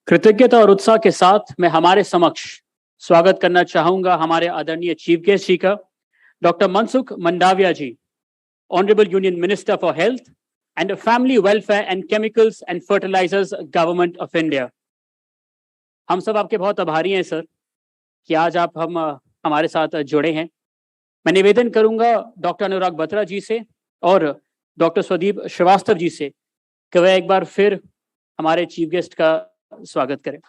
कृतज्ञता और उत्साह के साथ मैं हमारे समक्ष स्वागत करना चाहूंगा हमारे आदरणीय चीफ गेस्ट जी का, doctor Mansukh Mandaviya ji, honourable union minister for health and family welfare and chemicals and fertilisers, government of India. हम सब आपके बहुत आभारी हैं सर कि आज आप हमारे साथ जुड़े हैं। मैं निवेदन करूंगा डॉक्टर अनुराग बत्रा जी से और डॉक्टर स्वदीप श्रीवास्तव जी से कि वह एक बार फिर हमारे चीफ गेस्ट का स्वागत करें।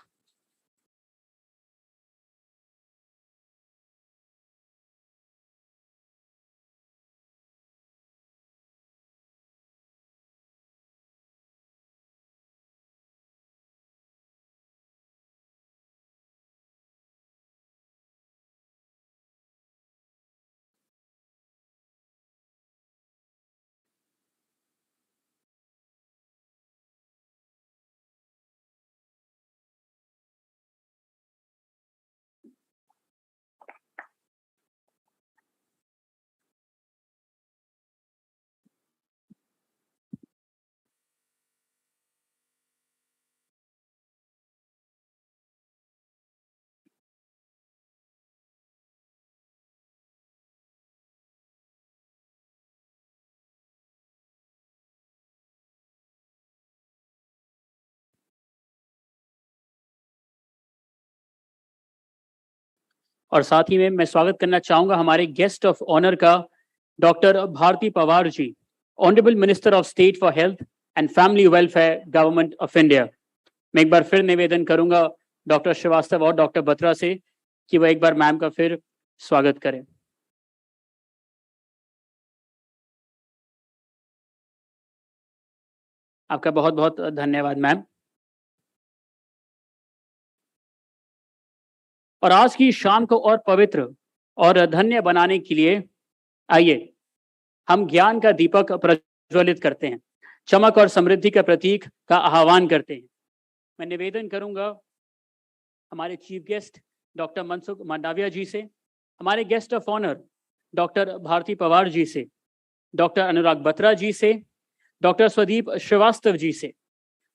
और साथ ही में मैं स्वागत करना चाहूंगा हमारे गेस्ट ऑफ ऑनर का, doctor Bharati Pawar ji, honourable minister of state for health and family welfare, government of India. मैं एक बार फिर निवेदन करूंगा डॉक्टर श्रीवास्तव और डॉक्टर बत्रा से कि वह एक बार मैम का फिर स्वागत करें। आपका बहुत बहुत धन्यवाद मैम। और आज की शाम को और पवित्र और धन्य बनाने के लिए आइए हम ज्ञान का दीपक प्रज्वलित करते हैं, चमक और समृद्धि का प्रतीक का आह्वान करते हैं। मैं निवेदन करूंगा हमारे chief guest doctor Mansukh Mandaviya ji से, हमारे guest of honour doctor Bharati Pawar ji से, डॉक्टर अनुराग बत्रा जी से, डॉक्टर स्वदीप श्रीवास्तव जी से,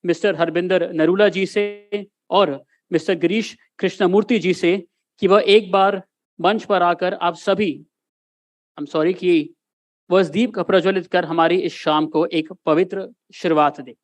मिस्टर हरबिंदर नरूला जी से और मिस्टर गिरीश कृष्णमूर्ति जी से कि वह एक बार मंच पर आकर आप सभी की वह दीप का प्रज्वलित कर हमारी इस शाम को एक पवित्र शुरुआत दे।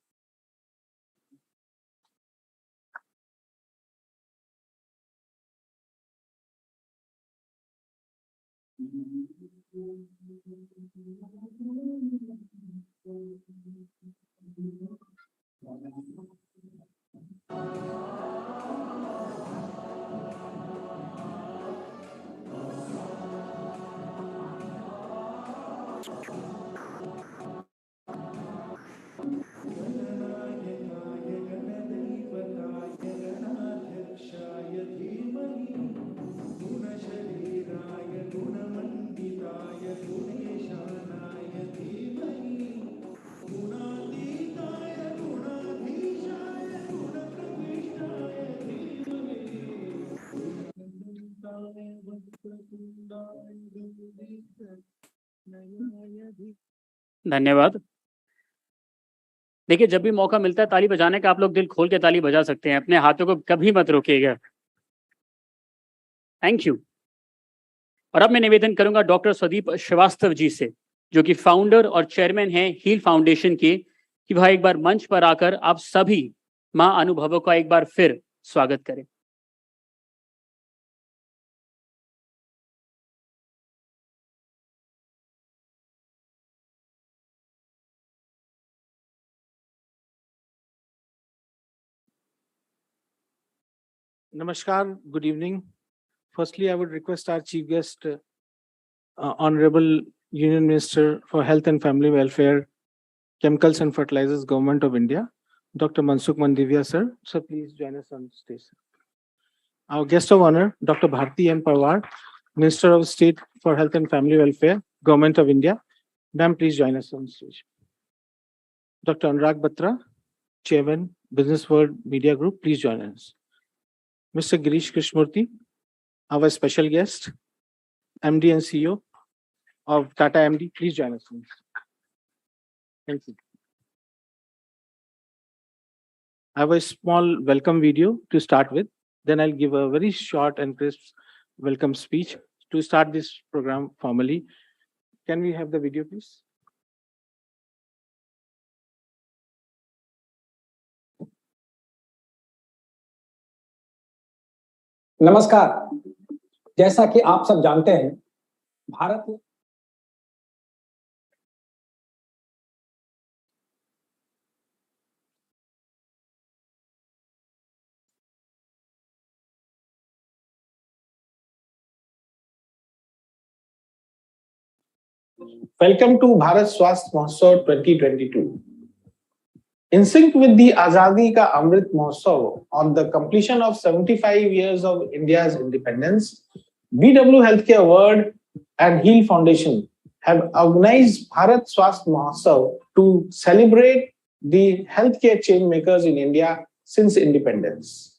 धन्यवाद। देखिए, जब भी मौका मिलता है ताली बजाने का, आप लोग दिल खोल के ताली बजा सकते हैं, अपने हाथों को कभी मत रोकिएगा। Thank you. और अब मैं निवेदन करूंगा डॉक्टर स्वदीप श्रीवास्तव जी से, जो कि फाउंडर और चेयरमैन हैं हील फाउंडेशन के, कि वह एक बार मंच पर आकर आप सभी मां अनुभवों का एक बार फिर स्वागत करें। Namaskar, good evening. Firstly, I would request our chief guest, Honorable Union Minister for Health and Family Welfare, Chemicals and Fertilizers, Government of India, Dr. Mansukh Mandaviya, sir. Sir, please join us on stage. Our guest of honor, Dr. Bharti M. Pawar, Minister of State for Health and Family Welfare, Government of India. Ma'am, please join us on stage. Dr. Anurag Batra, Chairman, Business World Media Group, please join us. Mr. Girish Krishnamurthy, our special guest, MD and CEO of Tata MD, please join us. Thank you. I have a small welcome video to start with. Then I'll give a very short and crisp welcome speech to start this program formally. Can we have the video, please? नमस्कार। जैसा कि आप सब जानते हैं, भारत में Welcome to Bharat Swasth Mahotsav 2022. In sync with the Azadi Ka Amrit Mahotsav on the completion of 75 years of India's independence, BW Healthcare World and Heal Foundation have organized Bharat Swasth Mahotsav to celebrate the healthcare change makers in India since independence.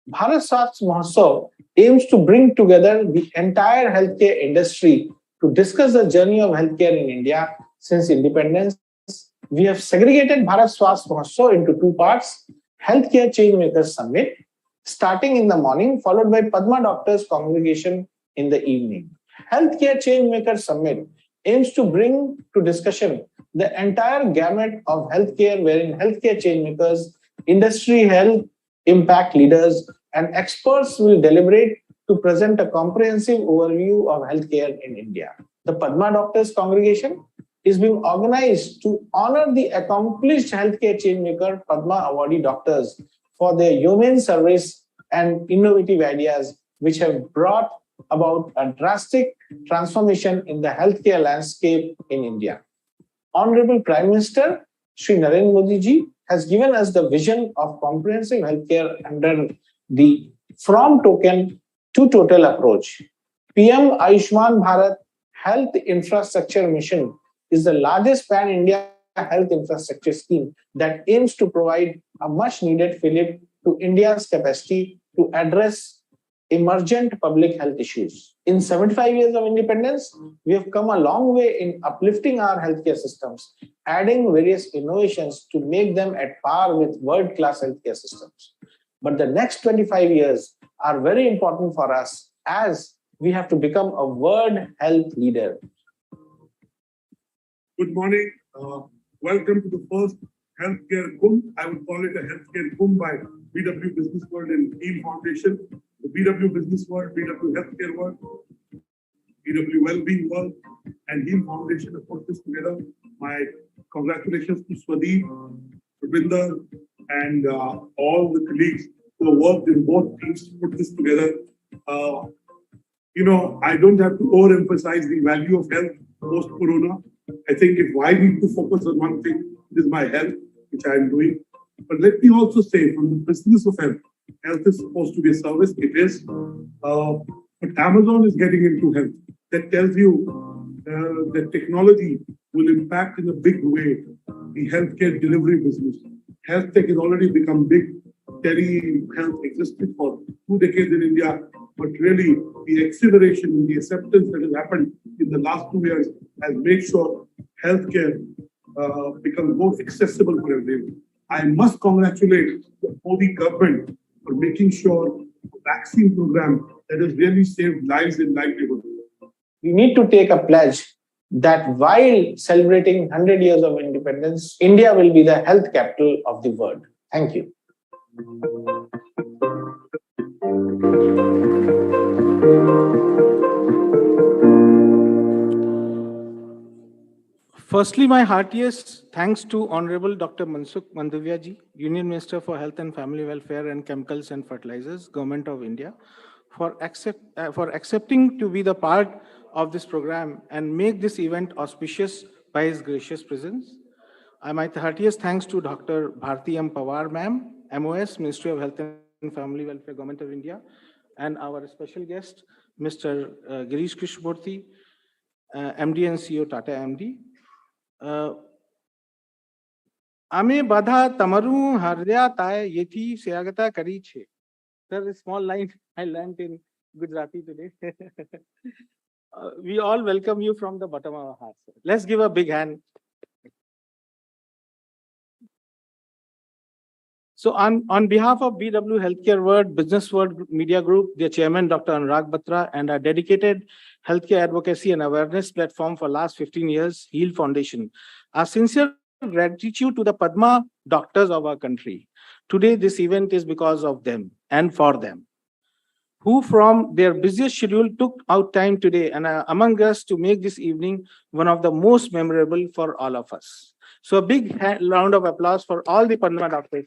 Bharat Swasth Mahotsav aims to bring together the entire healthcare industry to discuss the journey of healthcare in India since independence. We have segregated Bharat Swasth Mahotsav into two parts: Healthcare Changemakers Summit, starting in the morning, followed by Padma Doctors Congregation in the evening. Healthcare Changemakers Summit aims to bring to discussion the entire gamut of healthcare, wherein healthcare changemakers, industry health impact leaders, and experts will deliberate to present a comprehensive overview of healthcare in India. The Padma Doctors Congregation is being organized to honor the accomplished healthcare changemaker Padma awardee doctors for their humane service and innovative ideas which have brought about a drastic transformation in the healthcare landscape in India. Honorable Prime Minister Shri Narendra Modi ji has given us the vision of comprehensive healthcare under the from token to total approach. PM Ayushman Bharat Health Infrastructure Mission is the largest pan-India health infrastructure scheme that aims to provide a much-needed fillip to India's capacity to address emergent public health issues. In 75 years of independence, we have come a long way in uplifting our healthcare systems, adding various innovations to make them at par with world-class healthcare systems. But the next 25 years are very important for us as we have to become a world health leader. Good morning. Welcome to the first Healthcare Kumbh. I would call it a Healthcare Kumbh by BW Business World and Heal Foundation. The BW Business World, BW Healthcare World, BW Wellbeing World, and Heal Foundation have put this together. My congratulations to Swadeep, Ravinder, and all the colleagues who have worked in both teams to put this together. I don't have to overemphasize the value of health post-corona. I think if I need to focus on one thing, it is my health, which I am doing. But let me also say, from the business of health, health is supposed to be a service. It is. But Amazon is getting into health. That tells you that technology will impact in a big way the healthcare delivery business. Health tech has already become big. Tele-health existed for 2 decades in India, but really the acceleration, the acceptance that has happened in the last 2 years has made sure healthcare becomes more accessible for everyone. I must congratulate the Modi government for making sure the vaccine program that has really saved lives and livelihood. We need to take a pledge that while celebrating 100 years of independence, India will be the health capital of the world. Thank you. Firstly, my heartiest thanks to Honorable Dr. Mansukh Mandaviya ji, Union Minister for Health and Family Welfare and Chemicals and Fertilizers, Government of India, for accepting to be the part of this program and make this event auspicious by his gracious presence. My heartiest thanks to Dr. Bharti M. Pawar ma'am, MOS, Ministry of Health and Family Welfare, Government of India, and our special guest, Mr. Girish Krishmurthy, MD and CEO Tata MD. Ame badha tamaru harya tay yeti seagata kari che. Sir, a small line I learned in Gujarati today. We all welcome you from the bottom of our hearts. Let's give a big hand. So on behalf of BW Healthcare World, Business World Media Group, their chairman, Dr. Anurag Batra, and our dedicated healthcare advocacy and awareness platform for last 15 years, HEAL Foundation, our sincere gratitude to the Padma doctors of our country. Today, this event is because of them and for them, who from their busiest schedule took out time today and are among us to make this evening one of the most memorable for all of us. So a big round of applause for all the Padma doctors.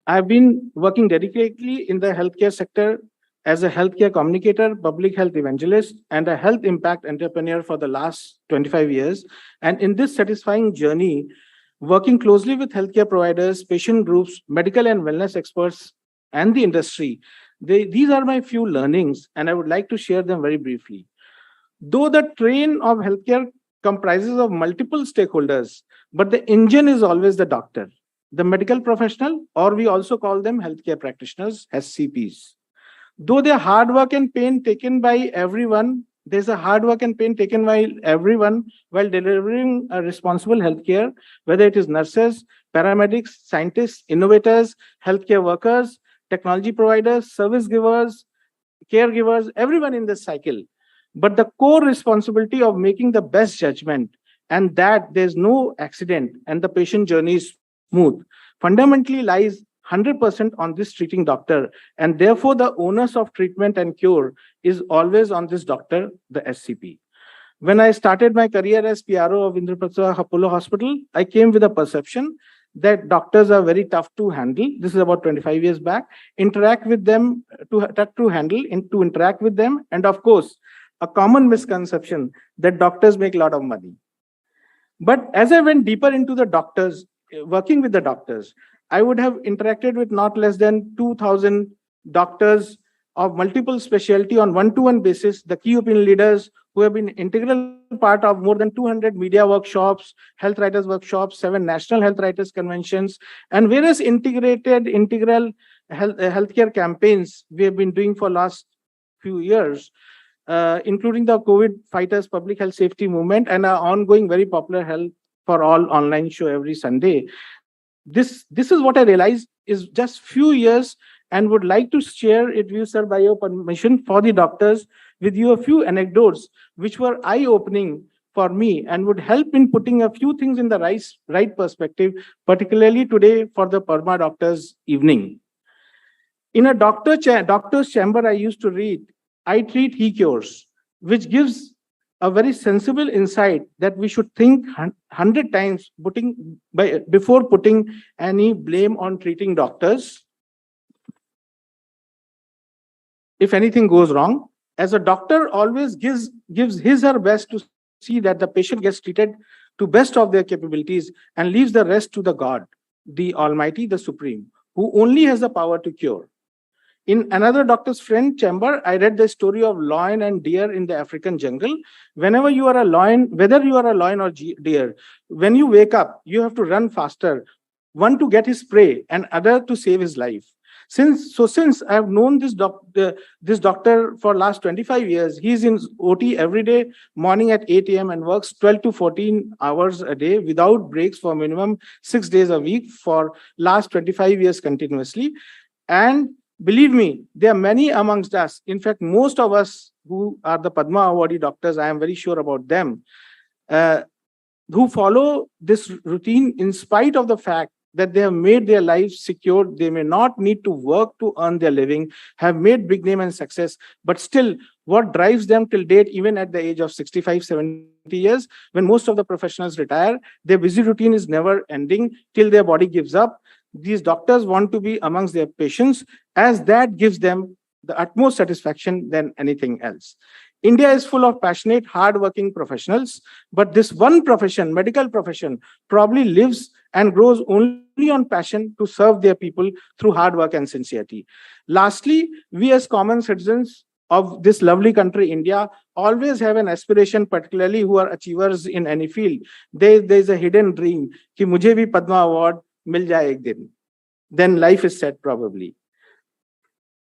I've been working dedicatedly in the healthcare sector as a healthcare communicator, public health evangelist, and a health impact entrepreneur for the last 25 years. And in this satisfying journey, working closely with healthcare providers, patient groups, medical and wellness experts, and the industry, these are my few learnings, and I would like to share them very briefly. Though the train of healthcare comprises of multiple stakeholders, but the engine is always the doctor, the medical professional, or we also call them healthcare practitioners, SCPs. Though their hard work and pain taken by everyone, there's a hard work and pain taken by everyone while delivering a responsible healthcare, whether it is nurses, paramedics, scientists, innovators, healthcare workers, technology providers, service givers, caregivers, everyone in this cycle. But the core responsibility of making the best judgment and that there's no accident and the patient journey is smooth fundamentally lies 100% on this treating doctor, and therefore the onus of treatment and cure is always on this doctor, the SCP. When I started my career as PRO of Indraprastha Apollo Hospital, I came with a perception that doctors are very tough to handle. This is about 25 years back. Interact with them, to interact with them, and of course, a common misconception that doctors make a lot of money. But as I went deeper into the doctors, working with the doctors, I would have interacted with not less than 2,000 doctors of multiple specialty on one-to-one basis, the key opinion leaders who have been integral part of more than 200 media workshops, health writers workshops, 7 national health writers conventions, and various integral healthcare campaigns we have been doing for last few years, including the COVID Fighters Public Health Safety Movement and our ongoing very popular Health for All online show every Sunday. This is what I realized is just few years, and would like to share it with you, sir, by your permission, for the doctors, with you a few anecdotes which were eye-opening for me and would help in putting a few things in the right perspective, particularly today for the Padma Doctors evening. In a doctor's chamber I used to read, I treat, he cures, which gives a very sensible insight that we should think 100 times before putting any blame on treating doctors. If anything goes wrong, as a doctor always gives his or her best to see that the patient gets treated to best of their capabilities and leaves the rest to the God, the Almighty, the Supreme, who only has the power to cure. In another doctor's friend chamber, I read the story of lion and deer in the African jungle. Whenever you are a lion, whether you are a lion or deer, when you wake up, you have to run faster, one to get his prey and other to save his life. Since I have known this doctor for last 25 years, he's in OT every day, morning at 8 a.m. and works 12 to 14 hours a day without breaks for minimum 6 days a week for last 25 years continuously. And believe me, there are many amongst us, in fact, most of us who are the Padma awardee doctors, I am very sure about them, who follow this routine in spite of the fact that they have made their lives secure. They may not need to work to earn their living, have made big name and success, but still what drives them till date, even at the age of 65, 70 years, when most of the professionals retire, their busy routine is never ending till their body gives up. These doctors want to be amongst their patients, as that gives them the utmost satisfaction than anything else. India is full of passionate, hard-working professionals, but this one profession, medical profession, probably lives and grows only on passion to serve their people through hard work and sincerity. Lastly, we as common citizens of this lovely country, India, always have an aspiration, particularly who are achievers in any field. There is a hidden dream, कि मुझे भी Padma Award मिल जाए एक दिन. Then life is set probably.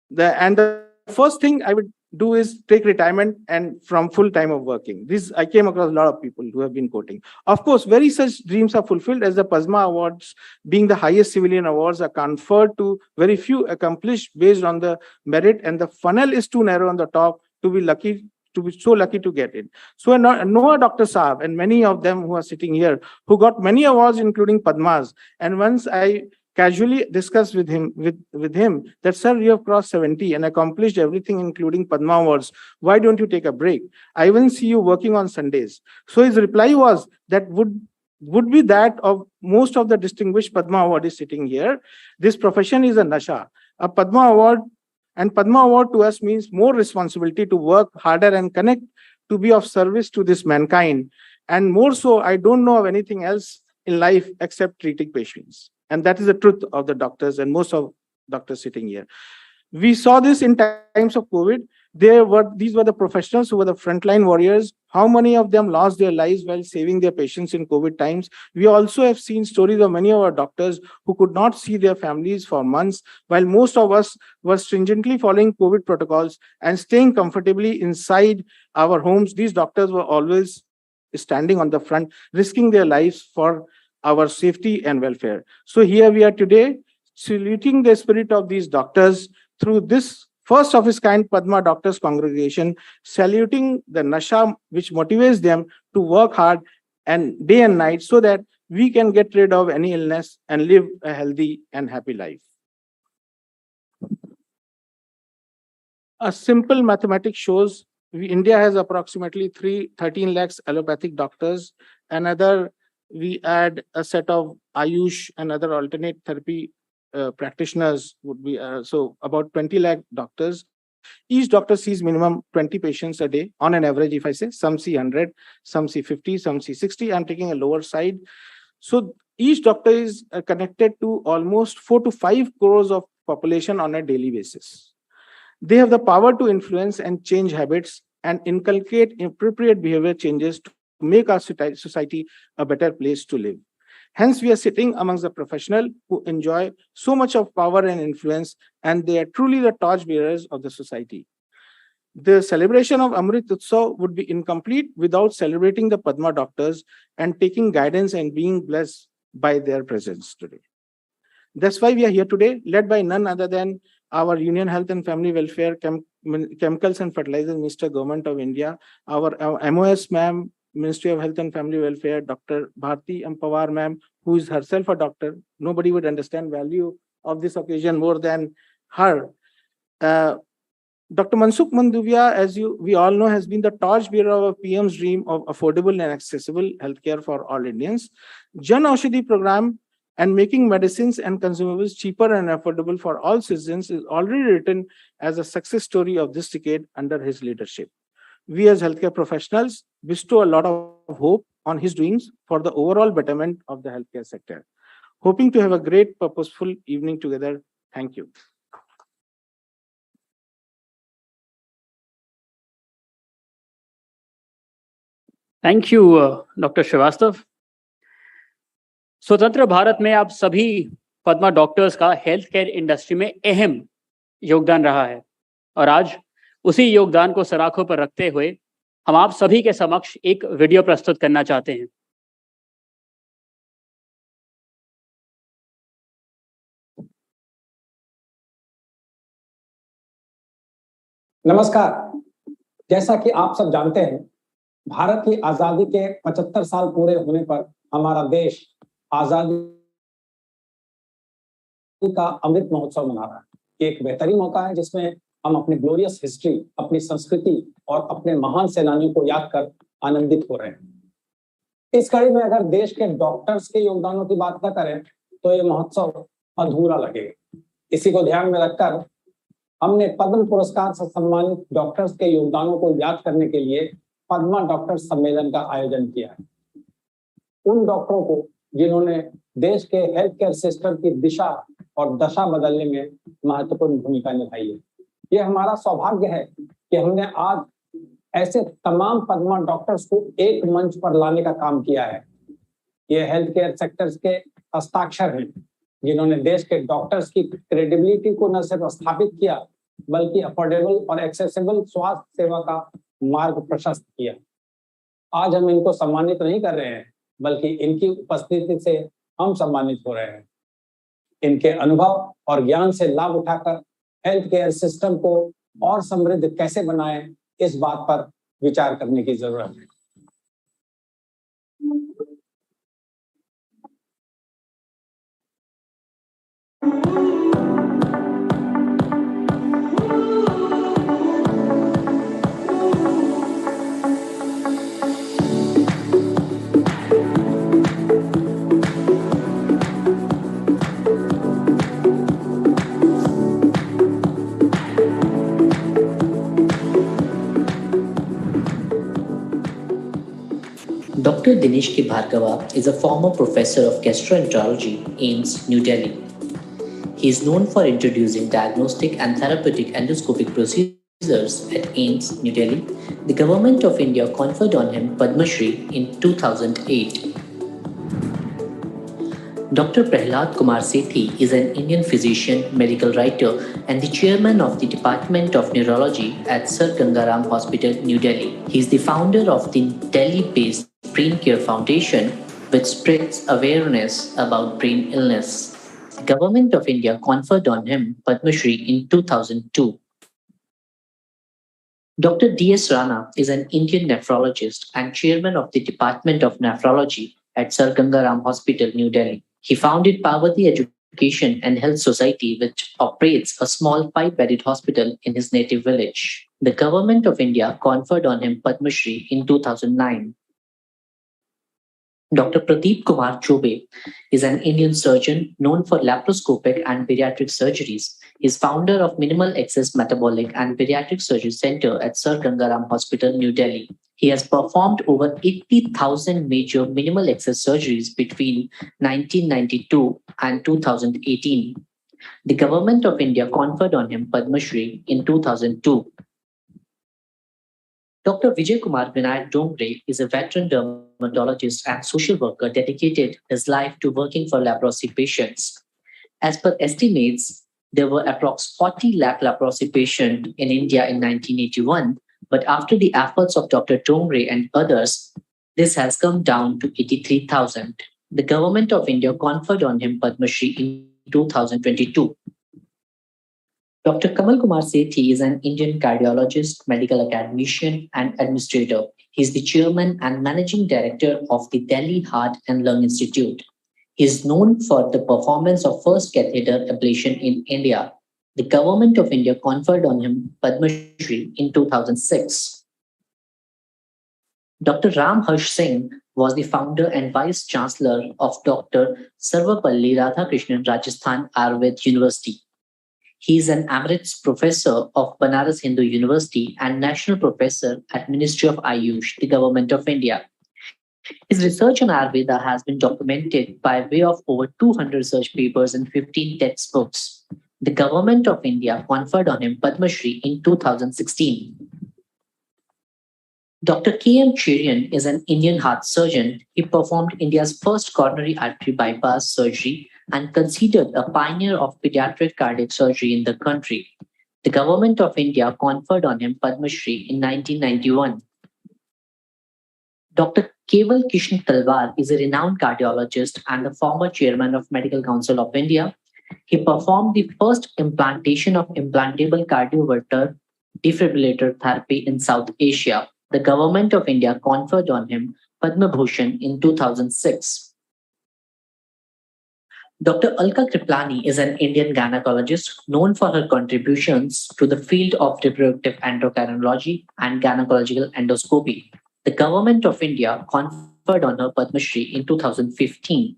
The first thing I would do is take retirement and from full time of working. This I came across a lot of people who have been quoting. Of course, very such dreams are fulfilled, as the Padma Awards, being the highest civilian awards, are conferred to very few accomplished based on the merit, and the funnel is too narrow on the top to be so lucky to get it. So Noah Dr. Saab and many of them who are sitting here, who got many awards, including Padmas. And once I casually discussed with him that, sir, you have crossed 70 and accomplished everything, including Padma Awards. Why don't you take a break? I even see you working on Sundays. So his reply was that would be that of most of the distinguished Padma awardees sitting here. This profession is a nasha. A Padma Award and Padma Award to us means more responsibility to work harder and connect, to be of service to this mankind. And more so, I don't know of anything else in life except treating patients. And that is the truth of the doctors and most of doctors sitting here. We saw this in times of COVID. These were the professionals who were the frontline warriors. How many of them lost their lives while saving their patients in COVID times? We also have seen stories of many of our doctors who could not see their families for months, while most of us were stringently following COVID protocols and staying comfortably inside our homes. These doctors were always standing on the front, risking their lives for our safety and welfare. So here we are today, saluting the spirit of these doctors through this first of its kind Padma Doctors Congregation, saluting the nasha which motivates them to work hard and day and night so that we can get rid of any illness and live a healthy and happy life. A simple mathematics shows India has approximately 13 lakhs allopathic doctors. Another, we add a set of Ayush and other alternate therapy practitioners would be, so about 20 lakh doctors. Each doctor sees minimum 20 patients a day on an average. If I say some see 100, some see 50, some see 60, I'm taking a lower side. So each doctor is connected to almost 4 to 5 crores of population on a daily basis. They have the power to influence and change habits and inculcate appropriate behavior changes to make our society a better place to live. Hence, we are sitting amongst the professionals who enjoy so much of power and influence, and they are truly the torchbearers of the society. The celebration of Amrit Utsav would be incomplete without celebrating the Padma doctors and taking guidance and being blessed by their presence today. That's why we are here today, led by none other than our Union Health and Family Welfare, Chemicals and Fertilizers Minister, Government of India, our MOS ma'am, Ministry of Health and Family Welfare, Dr. Bharti Pawar ma'am, who is herself a doctor. Nobody would understand value of this occasion more than her. Dr. Mansukh Mandaviya, as we all know, has been the torchbearer of PM's dream of affordable and accessible healthcare for all Indians. Jan Aushadhi program and making medicines and consumables cheaper and affordable for all citizens is already written as a success story of this decade under his leadership. We as healthcare professionals bestow a lot of hope on his doings for the overall betterment of the healthcare sector. Hoping to have a great purposeful evening together. Thank you. Thank you, Dr. Srivastav. स्वतंत्र भारत में आप सभी Padma doctors का health care industry में अहम योगदान रहा है और आज उसी योगदान को सराखों पर रखते हुए हम आप सभी के समक्ष एक वीडियो प्रस्तुत करना चाहते हैं। नमस्कार। जैसा कि आप सब जानते हैं, भारत की आजादी के 75 साल पूरे होने पर हमारा देश आजादी का अमृत महोत्सव मना रहा है। एक बेहतरीन मौका है जिसमें हम अपनी ग्लोरियस हिस्ट्री, अपनी संस्कृति और अपने महान सेनानियों को याद कर आनंदित हो रहे हैं। इस कड़ी में अगर देश के डॉक्टर्स के योगदानों की बात न करें तो ये महोत्सव अधूरा लगेगा। इसी को ध्यान में रखकर हमने पद्म पुरस्कार से सम्मानित डॉक्टर्स के योगदानों को याद करने के लिए पद्मा डॉक्टर सम्मेलन का आयोजन किया है। उन डॉक्टरों को जिन्होंने देश के हेल्थ केयर सिस्टम की दिशा और दशा बदलने में महत्वपूर्ण भूमिका निभाई है। यह हमारा सौभाग्य है कि हमने आज ऐसे तमाम पद्मा डॉक्टर्स को एक मंच पर लाने का काम किया है। ये हेल्थ केयर सेक्टर्स के हस्ताक्षर हैं जिन्होंने देश के डॉक्टर्स की क्रेडिबिलिटी को न सिर्फ स्थापित किया बल्कि अफोर्डेबल और एक्सेसिबल स्वास्थ्य सेवा का मार्ग प्रशस्त किया। आज हम इनको सम्मानित नहीं कर रहे हैं, बल्कि इनकी उपस्थिति से हम सम्मानित हो रहे हैं। इनके अनुभव और ज्ञान से लाभ उठाकर हेल्थ केयर सिस्टम को और समृद्ध कैसे बनाएं, इस बात पर विचार करने की जरूरत है। Dr. Dinesh K. Bhargava is a former professor of gastroenterology, AIIMS, New Delhi. He is known for introducing diagnostic and therapeutic endoscopic procedures at AIIMS, New Delhi. The Government of India conferred on him Padma Shri in 2008. Dr. Prahlad Kumar Sethi is an Indian physician, medical writer, and the chairman of the Department of Neurology at Sir Gangaram Hospital, New Delhi. He is the founder of the Delhi-based Brain Care Foundation, which spreads awareness about brain illness. The Government of India conferred on him Padma Shri in 2002. Dr. D.S. Rana is an Indian nephrologist and chairman of the Department of Nephrology at Sir Gangaram Hospital, New Delhi. He founded Parvati Education and Health Society, which operates a small 5-bedded hospital in his native village. The Government of India conferred on him Padma Shri in 2009. Dr. Pradeep Kumar Chobe is an Indian surgeon known for laparoscopic and bariatric surgeries. He is founder of Minimal Access Metabolic and Bariatric Surgery Center at Sir Gangaram Hospital, New Delhi. He has performed over 80,000 major minimal access surgeries between 1992 and 2018. The Government of India conferred on him Padma Shri in 2002. Dr. Vijay Kumar Vinayak Dongre is a veteran dermatologist and social worker dedicated his life to working for leprosy patients. As per estimates, there were approx 40 lakh leprosy patients in India in 1981, but after the efforts of Dr. Dongre and others, this has come down to 83,000. The Government of India conferred on him Padma Shri in 2022. Dr. Kamal Kumar Sethi is an Indian cardiologist, medical academician, and administrator. He is the chairman and managing director of the Delhi Heart and Lung Institute. He is known for the performance of first catheter ablation in India. The Government of India conferred on him Padma Shri in 2006. Dr. Ram Harsh Singh was the founder and vice chancellor of Dr. Sarvapalli Radhakrishnan Rajasthan Ayurveda University. He is an emeritus professor of Banaras Hindu University and national professor at Ministry of Ayush, the Government of India. His research on Ayurveda has been documented by way of over 200 research papers and 15 textbooks. The Government of India conferred on him Padma Shri in 2016. Dr. K.M. Cherian is an Indian heart surgeon. He performed India's first coronary artery bypass surgery and considered a pioneer of pediatric cardiac surgery in the country. The Government of India conferred on him Padma Shri in 1991. Dr. Keval Kishan Talwar is a renowned cardiologist and the former chairman of Medical Council of India. He performed the first implantation of implantable cardioverter defibrillator therapy in South Asia. The Government of India conferred on him Padma Bhushan in 2006. Dr. Alka Kriplani is an Indian gynecologist known for her contributions to the field of reproductive endocrinology and gynecological endoscopy. The Government of India conferred on her Padma Shri in 2015.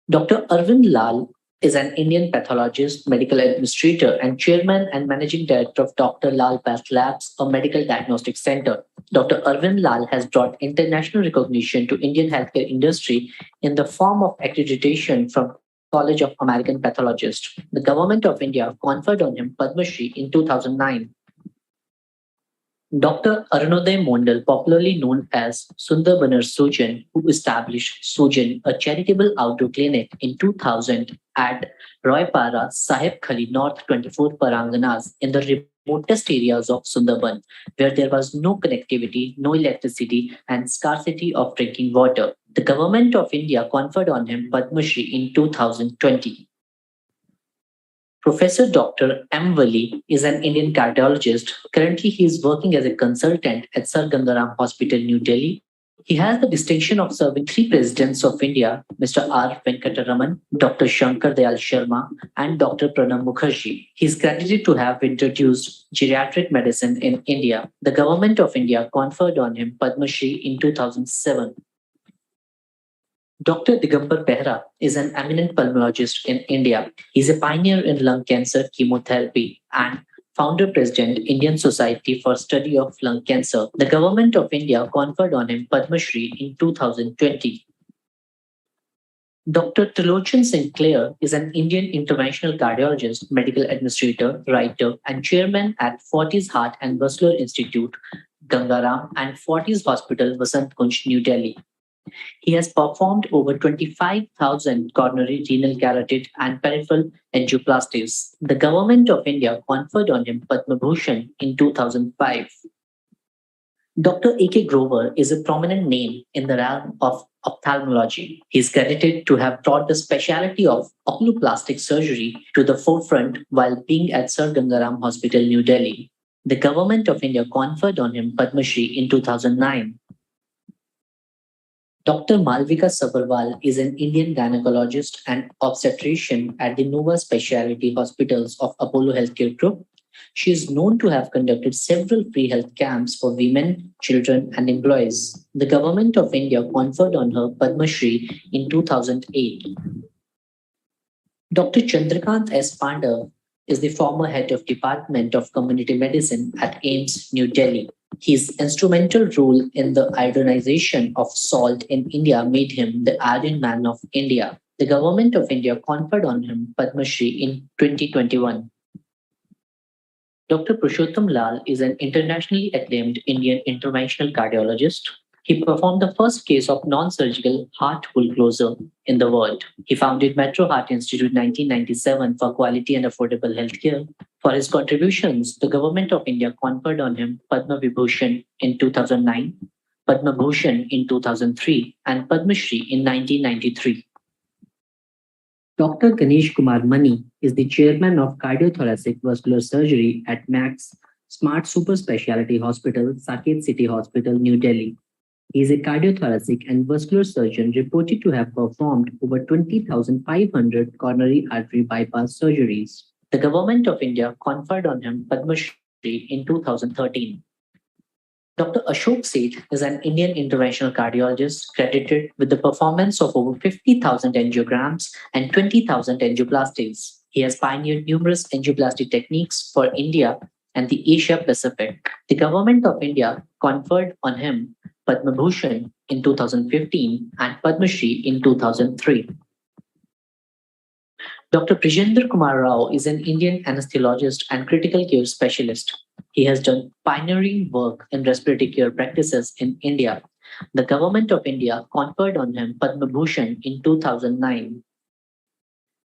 Dr. Arvind Lal is an Indian pathologist, medical administrator, and chairman and managing director of Dr. Lal Path Labs, a medical diagnostic center. Dr. Arvind Lal has brought international recognition to Indian healthcare industry in the form of accreditation from College of American Pathologists. The Government of India conferred on him Padma Shri in 2009. Dr. Arunoday Mondal, popularly known as Sundarbanar Sojan, who established Sojan, a charitable outdoor clinic in 2000 at Roypara, Sahib Khali, North 24 Paranganas, in the remotest areas of Sundarban, where there was no connectivity, no electricity, and scarcity of drinking water. The government of India conferred on him Padma Shri in 2020. Professor Dr. M. Wali is an Indian cardiologist. Currently, he is working as a consultant at Sir Gangaram Hospital, New Delhi. He has the distinction of serving three presidents of India, Mr. R. Venkataraman, Dr. Shankar Dayal Sharma, and Dr. Pranab Mukherjee. He is credited to have introduced geriatric medicine in India. The government of India conferred on him Padma Shri in 2007. Dr. Digambar Behra is an eminent pulmonologist in India. He's a pioneer in lung cancer chemotherapy and founder president Indian Society for Study of Lung Cancer. The government of India conferred on him Padma Shri in 2020. Dr. Trilochan Sinclair is an Indian interventional cardiologist, medical administrator, writer, and chairman at Fortis Heart and Vascular Institute, Gangaram, and Fortis Hospital, Vasant Kunj, New Delhi. He has performed over 25,000 coronary, renal, carotid, and peripheral angioplasties. The government of India conferred on him Padma Bhushan in 2005. Dr. A.K. Grover is a prominent name in the realm of ophthalmology. He is credited to have brought the specialty of oculoplastic surgery to the forefront while being at Sir Gangaram Hospital, New Delhi. The government of India conferred on him Padma Shri in 2009. Dr. Malvika Sabharwal is an Indian gynecologist and obstetrician at the Nova Specialty Hospitals of Apollo Healthcare Group. She is known to have conducted several free health camps for women, children, and employees. The government of India conferred on her Padma Shri in 2008. Dr. Chandrakant S. Pandav is the former head of Department of Community Medicine at AIIMS, New Delhi. His instrumental role in the iodinization of salt in India made him the Iron Man of India. The government of India conferred on him Padma Shri in 2021. Dr. Purushottam Lal is an internationally acclaimed Indian interventional cardiologist. He performed the first case of non-surgical heart hole closure in the world. He founded Metro Heart Institute in 1997 for quality and affordable healthcare. For his contributions, the government of India conferred on him Padma Vibhushan in 2009, Padma Bhushan in 2003, and Padma Shri in 1993. Dr. Ganesh Kumar Mani is the chairman of Cardiothoracic Vascular Surgery at Max Smart Super Specialty Hospital, Saket City Hospital, New Delhi. He is a cardiothoracic and vascular surgeon reported to have performed over 20,500 coronary artery bypass surgeries. The government of India conferred on him Padma Shri in 2013. Dr. Ashok Seth is an Indian interventional cardiologist credited with the performance of over 50,000 angiograms and 20,000 angioplasties. He has pioneered numerous angioplasty techniques for India and the Asia Pacific. The government of India conferred on him Padma Bhushan in 2015 and Padma Shri in 2003. Dr. Brijendra Kumar Rao is an Indian anesthesiologist and critical care specialist. He has done pioneering work in respiratory care practices in India. The government of India conferred on him Padma Bhushan in 2009.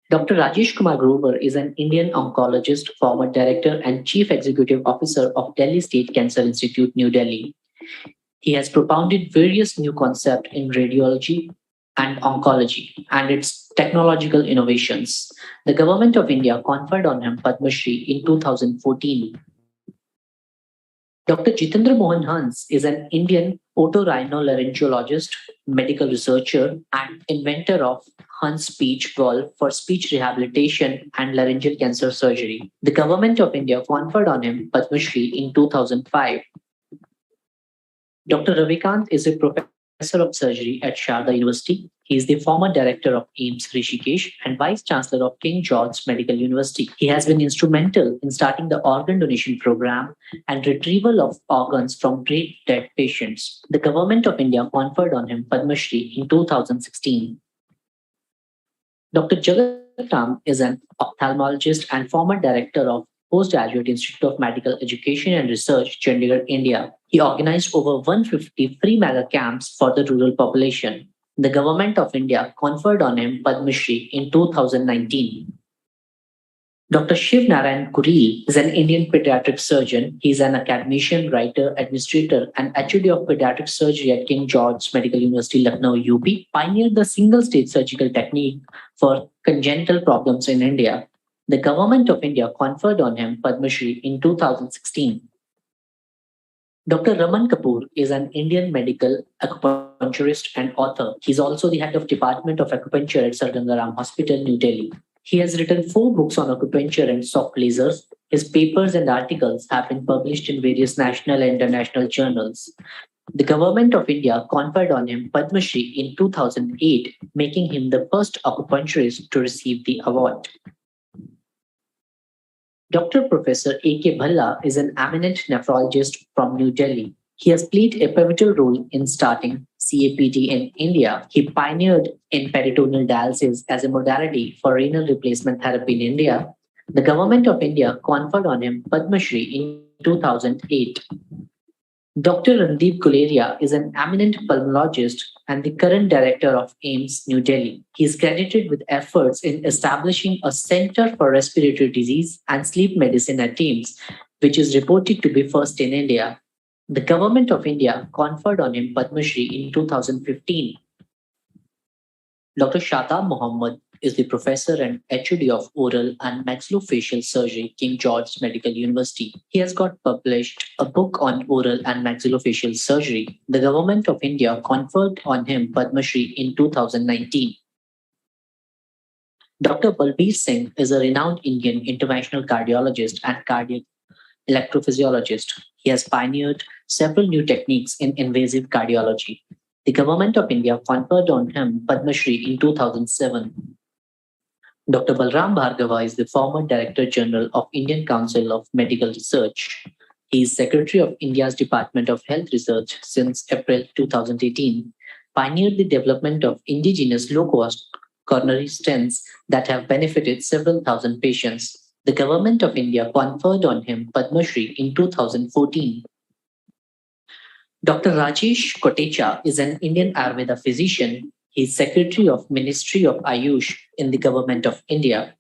Dr. Rajesh Kumar Grover is an Indian oncologist, former director and chief executive officer of Delhi State Cancer Institute, New Delhi. He has propounded various new concepts in radiology and oncology and its technological innovations. The government of India conferred on him Padma Shri in 2014. Dr. Jitendra Mohan Hans is an Indian otorhinolaryngologist, medical researcher, and inventor of Hans speech valve for speech rehabilitation and laryngeal cancer surgery. The government of India conferred on him Padma Shri in 2005. Dr. Ravikant is a professor of surgery at Sharda University. He is the former director of AIIMS Rishikesh and vice chancellor of King George's Medical University. He has been instrumental in starting the organ donation program and retrieval of organs from brain dead patients. The government of India conferred on him Padma Shri in 2016. Dr. Jagat Ram is an ophthalmologist and former director of Postgraduate Institute of Medical Education and Research, Chandigarh, India. He organized over 150 free mega camps for the rural population. The Government of India conferred on him Padma Shri in 2019. Dr. Shiv Narayan Kuril is an Indian pediatric surgeon. He is an academician, writer, administrator, and HOD of pediatric surgery at King George's Medical University, Lucknow, UP. Pioneered the single-stage surgical technique for congenital problems in India. The Government of India conferred on him Padma Shri in 2016. Dr. Raman Kapoor is an Indian medical acupuncturist and author. He's also the head of Department of Acupuncture at Sir Gangaram Hospital, New Delhi. He has written 4 books on acupuncture and soft lasers. His papers and articles have been published in various national and international journals. The Government of India conferred on him Padma Shri in 2008, making him the first acupuncturist to receive the award. Dr. Professor A.K. Bhalla is an eminent nephrologist from New Delhi. He has played a pivotal role in starting CAPD in India. He pioneered in peritoneal dialysis as a modality for renal replacement therapy in India. The Government of India conferred on him Padma Shri in 2008. Dr. Randeep Guleria is an eminent pulmonologist and the current director of AIIMS, New Delhi. He is credited with efforts in establishing a Center for Respiratory Disease and Sleep Medicine at AIIMS, which is reported to be first in India. The Government of India conferred on him Padma Shri in 2015. Dr. Shadab Mohammed is the professor and HOD of Oral and Maxillofacial Surgery, King George's Medical University. He has got published a book on oral and maxillofacial surgery. The Government of India conferred on him Padma Shri in 2019. Dr. Balbir Singh is a renowned Indian interventional cardiologist and cardiac electrophysiologist. He has pioneered several new techniques in invasive cardiology. The Government of India conferred on him Padma Shri in 2007. Dr. Balram Bhargava is the former Director General of Indian Council of Medical Research. He is Secretary of India's Department of Health Research since April 2018. Pioneered the development of indigenous low-cost coronary stents that have benefited several thousand patients. The Government of India conferred on him Padma Shri in 2014. Dr. Rajesh Kotecha is an Indian Ayurveda physician. He is Secretary of Ministry of Ayush in the Government of India.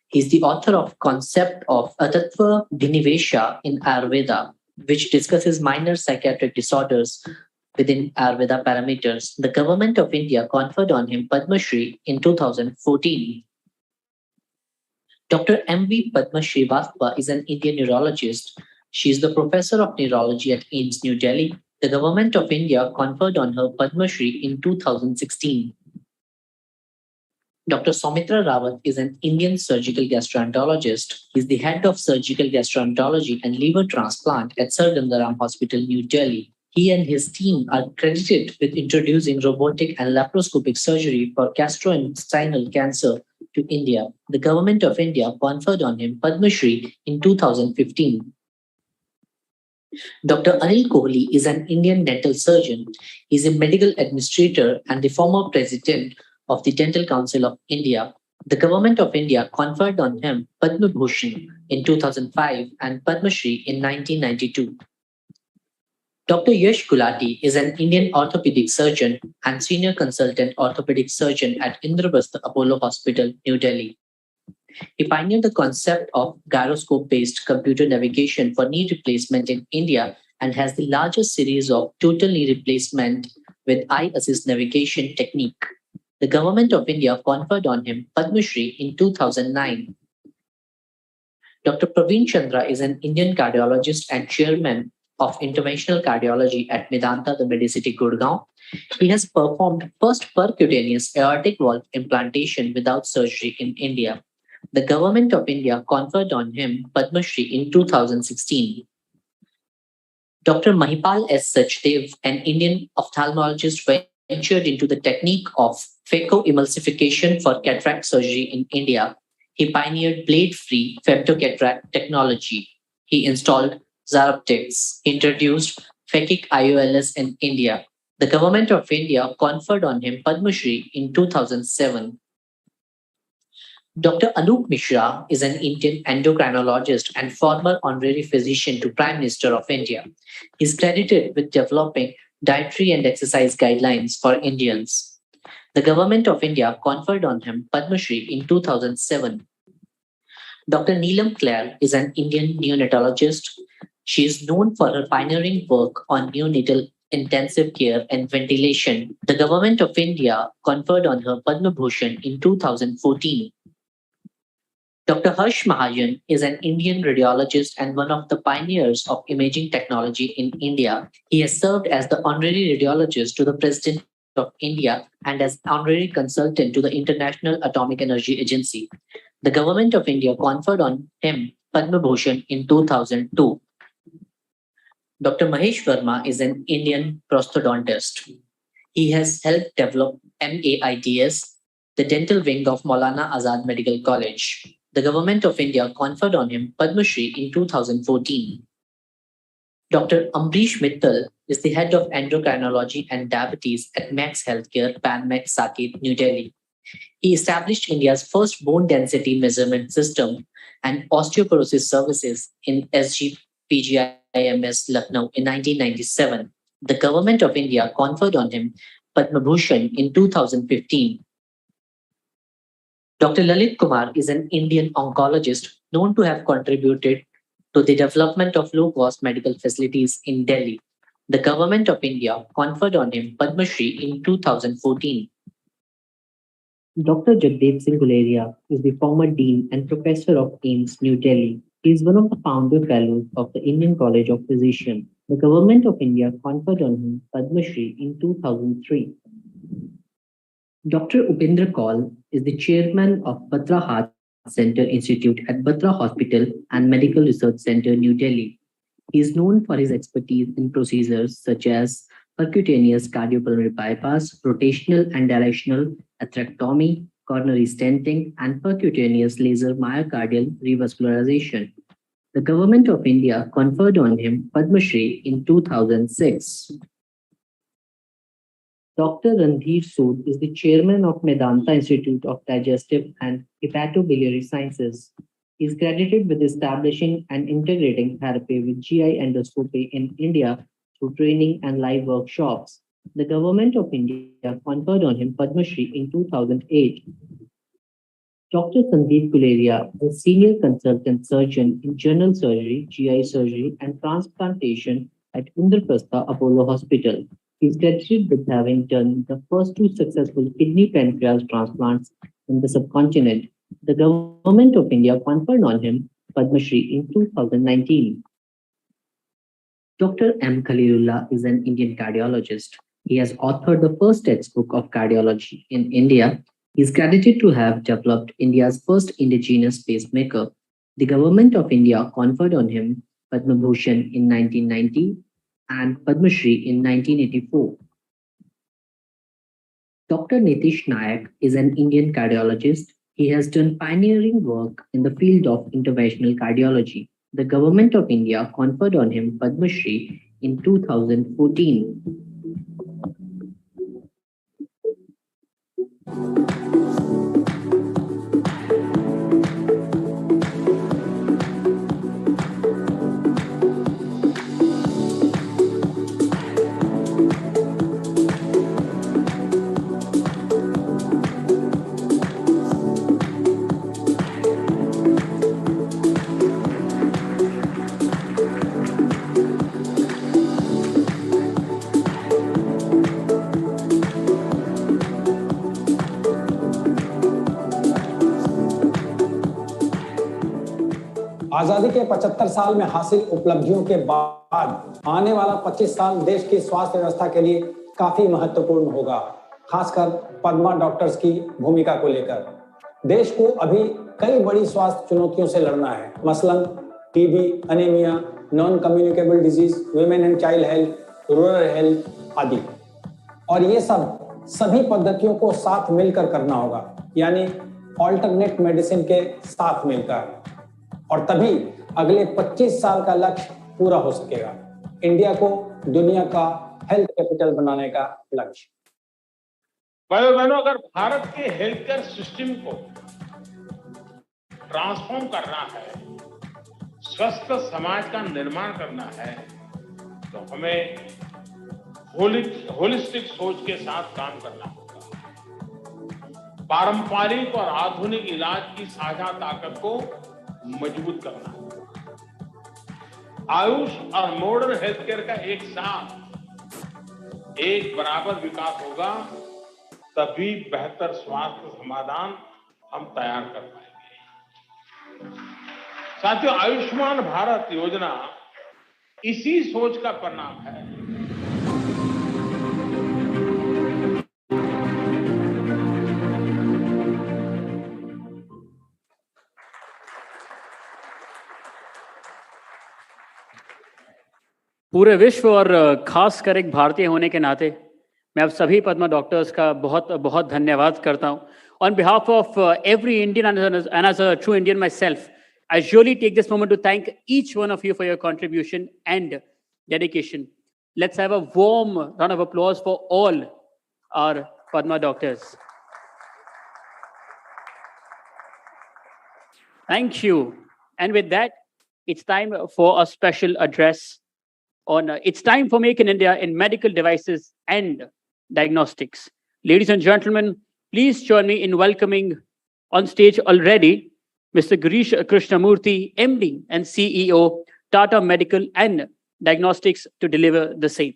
He is the author of concept of Atattva Binivesha in Ayurveda, which discusses minor psychiatric disorders within Ayurveda parameters. The Government of India conferred on him Padma Shri in 2014. Dr. M.V. Padma Srivastava is an Indian neurologist. She is the professor of neurology at AIIMS, New Delhi. The Government of India conferred on her Padma Shri in 2016. Dr. Soumitra Rawat is an Indian surgical gastroenterologist. He is the head of surgical gastroenterology and liver transplant at Sir Gangaram Hospital, New Delhi. He and his team are credited with introducing robotic and laparoscopic surgery for gastrointestinal cancer to India. The Government of India conferred on him Padma Shri in 2015. Dr. Anil Kohli is an Indian dental surgeon. He is a medical administrator and the former president of the Dental Council of India. The Government of India conferred on him Padma Bhushan in 2005 and Padma Shri in 1992. Dr. Yash Gulati is an Indian orthopedic surgeon and senior consultant orthopedic surgeon at Indraprastha Apollo Hospital, New Delhi. He pioneered the concept of gyroscope-based computer navigation for knee replacement in India and has the largest series of total knee replacement with eye assist navigation technique. The Government of India conferred on him Padma Shri in 2009. Dr. Praveen Chandra is an Indian cardiologist and chairman of interventional cardiology at Medanta, the Medicity, Gurgaon. He has performed first percutaneous aortic valve implantation without surgery in India. The Government of India conferred on him Padma Shri in 2016. Dr. Mahipal S. Sachdev, an Indian ophthalmologist, ventured into the technique of phacoemulsification for cataract surgery in India. He pioneered blade-free femtocataract technology. He installed Xaroptex, introduced phakic IOLs in India. The Government of India conferred on him Padma Shri in 2007. Dr. Anup Mishra is an Indian endocrinologist and former honorary physician to Prime Minister of India. He is credited with developing dietary and exercise guidelines for Indians. The Government of India conferred on him Padma Shri in 2007. Dr. Neelam Clare is an Indian neonatologist. She is known for her pioneering work on neonatal intensive care and ventilation. The Government of India conferred on her Padma Bhushan in 2014. Dr. Harsh Mahajan is an Indian radiologist and one of the pioneers of imaging technology in India. He has served as the honorary radiologist to the President of India and as honorary consultant to the International Atomic Energy Agency. The Government of India conferred on him Padma Bhushan in 2002. Dr. Mahesh Verma is an Indian prosthodontist. He has helped develop MAIDS, the dental wing of Maulana Azad Medical College. The Government of India conferred on him Padma Shri in 2014. Dr. Ambrish Mittal is the head of endocrinology and diabetes at Max Healthcare, PanMax Saket, New Delhi. He established India's first bone density measurement system and osteoporosis services in SGPGIMS Lucknow in 1997. The Government of India conferred on him Padma Bhushan in 2015. Dr. Lalit Kumar is an Indian oncologist known to have contributed to the development of low-cost medical facilities in Delhi. The Government of India conferred on him Padma Shri in 2014. Dr. Jagdeep Singh Guleria is the former Dean and Professor of AIIMS, New Delhi. He is one of the founder fellows of the Indian College of Physicians. The Government of India conferred on him Padma Shri in 2003. Dr. Upendra Kaul is the chairman of Batra Heart Center Institute at Batra Hospital and Medical Research Center, New Delhi. He is known for his expertise in procedures such as percutaneous cardiopulmonary bypass, rotational and directional atherectomy, coronary stenting, and percutaneous laser myocardial revascularization. The Government of India conferred on him Padma Shri in 2006. Dr. Randhir Sood is the chairman of Medanta Institute of Digestive and Hepatobiliary Sciences. He is credited with establishing and integrating therapy with GI endoscopy in India through training and live workshops. The Government of India conferred on him Padma Shri in 2008. Dr. Sandeep Guleria is a senior consultant surgeon in general surgery, GI surgery, and transplantation at Indraprastha Apollo Hospital. He is credited with having done the first 2 successful kidney pancreas transplants in the subcontinent. The Government of India conferred on him Padma Shri in 2019. Dr. M. Khalilullah is an Indian cardiologist. He has authored the first textbook of cardiology in India. He is credited to have developed India's first indigenous pacemaker. The Government of India conferred on him Padma Bhushan in 1990 and Padma Shri in 1984. Dr. Nitish Nayak is an Indian cardiologist. He has done pioneering work in the field of interventional cardiology. The Government of India conferred on him Padma Shri in 2014. आजादी के 75 साल में हासिल उपलब्धियों के बाद आने वाला 25 साल देश की स्वास्थ्य व्यवस्था के लिए काफी महत्वपूर्ण होगा, खासकर पद्मा डॉक्टर्स की भूमिका को लेकर। देश को अभी कई बड़ी स्वास्थ्य चुनौतियों से लड़ना है, मसलन TB, anaemia, non communicable disease, women and child health, rural health आदि। और ये सभी पद्धतियों को साथ मिलकर करना होगा, यानी ऑल्टरनेट मेडिसिन के साथ मिलकर, और तभी अगले 25 साल का लक्ष्य पूरा हो सकेगा। इंडिया को दुनिया का हेल्थ कैपिटल बनाने का लक्ष्य। भाइयों बहनों, अगर भारत के हेल्थ केयर सिस्टम को ट्रांसफॉर्म करना है, स्वस्थ समाज का निर्माण करना है, तो हमें होलिस्टिक सोच के साथ काम करना होगा। पारंपरिक और आधुनिक इलाज की साझा ताकत को मजबूत करना होगा। आयुष और मॉडर्न हेल्थ केयर का एक साथ एक बराबर विकास होगा, तभी बेहतर स्वास्थ्य समाधान हम तैयार कर पाएंगे। साथियों, आयुष्मान भारत योजना इसी सोच का परिणाम है। पूरे विश्व और खास कर एक भारतीय होने के नाते मैं आप सभी पद्मा डॉक्टर्स का बहुत बहुत धन्यवाद करता हूं। On behalf of every Indian and as a true Indian myself, I surely take this moment to thank each one of you for your contribution and dedication. Let's have a warm round of applause for all our Padma doctors. Thank you. And with that, it's time for a special address on it's time for Make in India in medical devices and diagnostics. Ladies and gentlemen, please join me in welcoming on stage already Mr. Girish Krishnamurthy, MD and CEO, Tata Medical and Diagnostics, to deliver the same.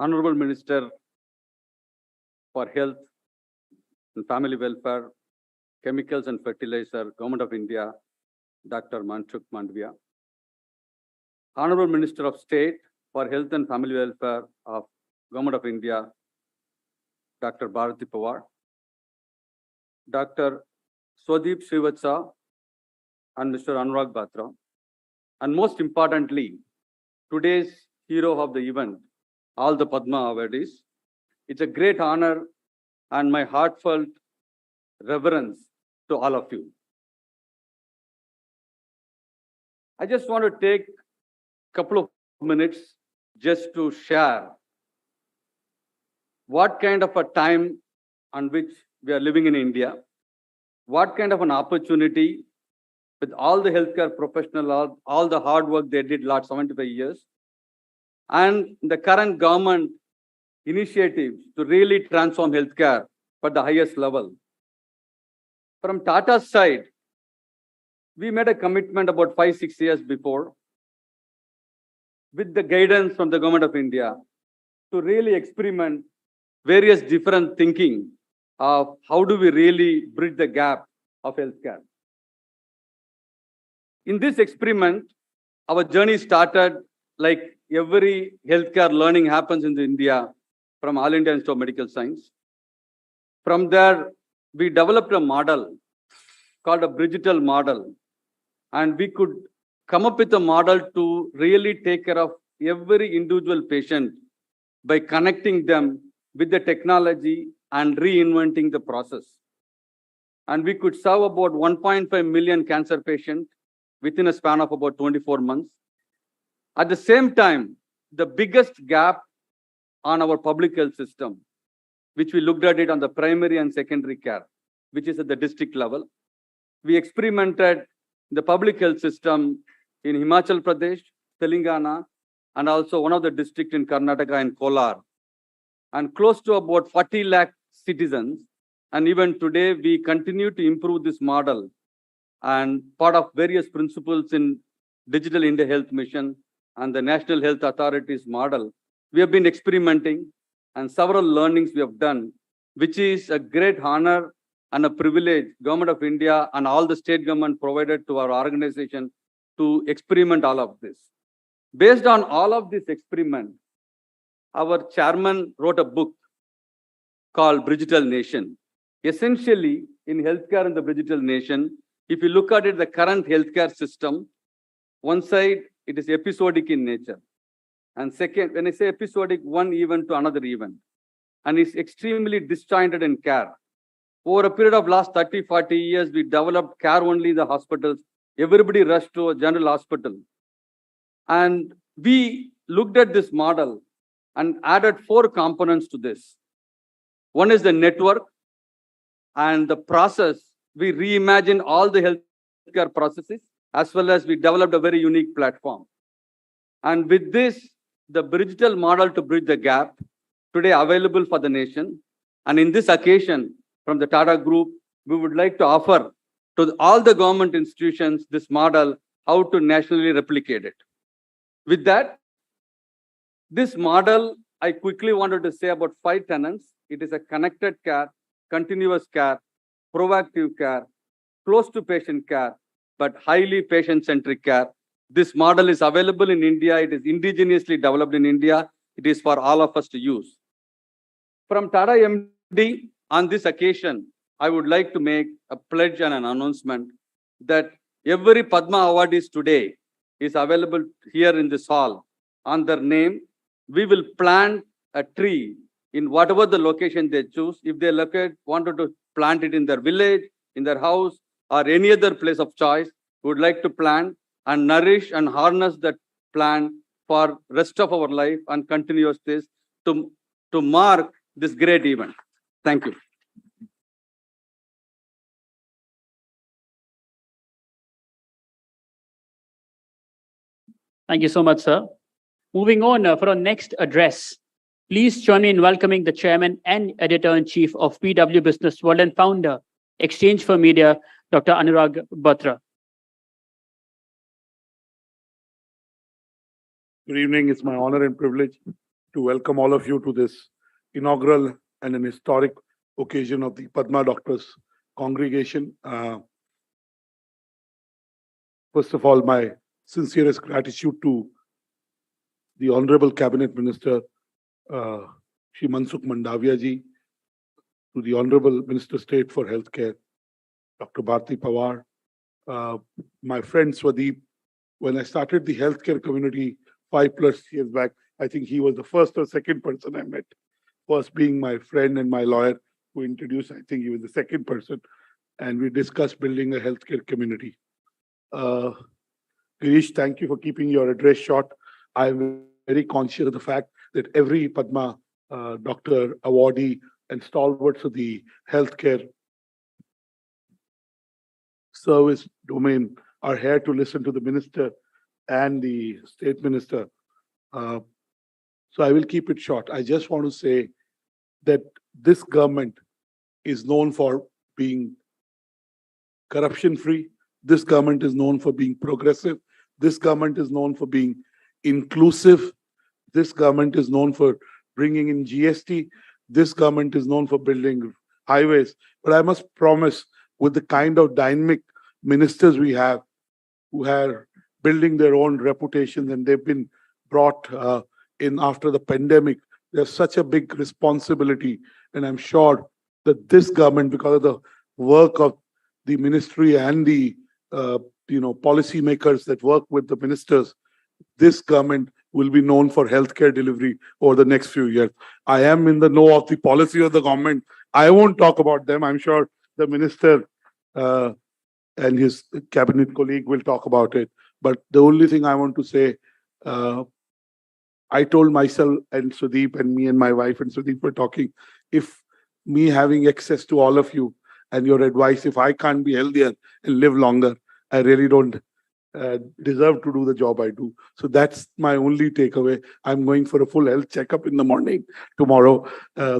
Honorable Minister for Health and Family Welfare, Chemicals and Fertilizer, Government of India, Dr. Mansukh Mandaviya. Honorable Minister of State for Health and Family Welfare of Government of India, Dr. Bharati Pawar. Dr. Swadeep Srivatsa and Mr. Anurag Batra. And most importantly, today's hero of the event, all the Padma awardees. It's a great honor and my heartfelt reverence to all of you. I just want to take a couple of minutes just to share what kind of a time on which we are living in India, what kind of an opportunity with all the healthcare professionals, all the hard work they did last 75 years, and the current government initiatives to really transform healthcare for the highest level. From Tata's side, we made a commitment about 5-6 years before with the guidance from the Government of India to really experiment various different thinking of how do we really bridge the gap of healthcare. In this experiment, our journey started like every healthcare learning happens in India from All India Institute of Medical Science. From there, we developed a model called a digital model. And we could come up with a model to really take care of every individual patient by connecting them with the technology and reinventing the process. And we could serve about 1.5 million cancer patients within a span of about 24 months. At the same time, the biggest gap on our public health system, which we looked at it on the primary and secondary care, which is at the district level. We experimented the public health system in Himachal Pradesh, Telangana, and also one of the districts in Karnataka and Kolar. And close to about 40 lakh citizens. And even today, we continue to improve this model and part of various principles in Digital India Health Mission and the National Health Authorities model. We have been experimenting and several learnings we have done, which is a great honor and a privilege Government of India and all the state government provided to our organization to experiment all of this. Based on all of this experiment, our chairman wrote a book called Digital Nation. Essentially, in healthcare in the Digital Nation, if you look at it, the current healthcare system, one side, it is episodic in nature. And second, when I say episodic, one event to another event. and is extremely disjointed in care. Over a period of last 30, 40 years, we developed care only in the hospitals. Everybody rushed to a general hospital. And we looked at this model and added 4 components to this. One is the network and the process. We reimagined all the healthcare processes, as well as we developed a very unique platform. And with this, the digital model to bridge the gap, today available for the nation. And in this occasion, from the Tata Group, we would like to offer to all the government institutions this model, how to nationally replicate it. With that, this model, I quickly wanted to say about 5 tenets. It is a connected care, continuous care, proactive care, close to patient care, but highly patient-centric care. This model is available in India. It is indigenously developed in India. It is for all of us to use. From Tata MD, on this occasion, I would like to make a pledge and an announcement that every Padma awardees today is available here in this hall. On their name, we will plant a tree in whatever the location they choose. If they wanted to plant it in their village, in their house, or any other place of choice, we would like to plant and nourish and harness that plant for rest of our life and continue this to mark this great event. Thank you. Thank you so much, sir. Moving on for our next address, please join me in welcoming the Chairman and Editor-in-Chief of PW Business World and founder, Exchange for Media, Dr. Anurag Batra. Good evening. It's my honor and privilege to welcome all of you to this inaugural and an historic occasion of the Padma Doctors Congregation. First of all, my sincerest gratitude to the Honorable Cabinet Minister, Shri Mansukh Mandaviya ji, to the Honorable Minister State for Healthcare, Dr. Bharti Pawar, my friend Swadeep. When I started the healthcare community 5+ years back, I think he was the first or second person I met. First being my friend and my lawyer who introduced, I think he was the second person. And we discussed building a healthcare community. Girish, thank you for keeping your address short. I'm very conscious of the fact that every Padma doctor, awardee, and stalwarts of the healthcare service domain are here to listen to the minister and the state minister. So I will keep it short. I just want to say that this government is known for being corruption-free. This government is known for being progressive. This government is known for being inclusive. This government is known for bringing in GST. This government is known for building highways. But I must promise, with the kind of dynamic ministers we have, who are building their own reputations, and they've been brought in after the pandemic, there's such a big responsibility. And I'm sure that this government, because of the work of the ministry and the policymakers that work with the ministers, this government will be known for healthcare delivery over the next few years. I am in the know of the policy of the government. I won't talk about them. I'm sure the minister and his cabinet colleague will talk about it. But the only thing I want to say, I told myself and Sudeep and me and my wife and Sudeep were talking, if me having access to all of you and your advice, if I can't be healthier and live longer, I really don't deserve to do the job I do. So that's my only takeaway. I'm going for a full health checkup in the morning tomorrow,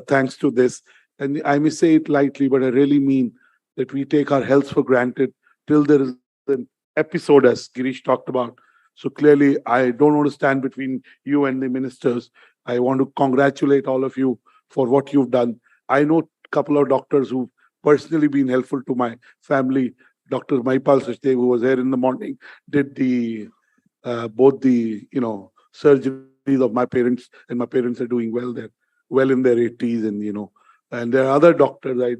thanks to this. And I may say it lightly, but I really mean that we take our health for granted till there is an episode, as Girish talked about. So clearly, I don't want to stand between you and the ministers. I want to congratulate all of you for what you've done. I know a couple of doctors who've personally been helpful to my family. Dr. Maipal Sachdev, who was here in the morning, did the both the surgeries of my parents, and my parents are doing well. They're well in their 80s, and and there are other doctors.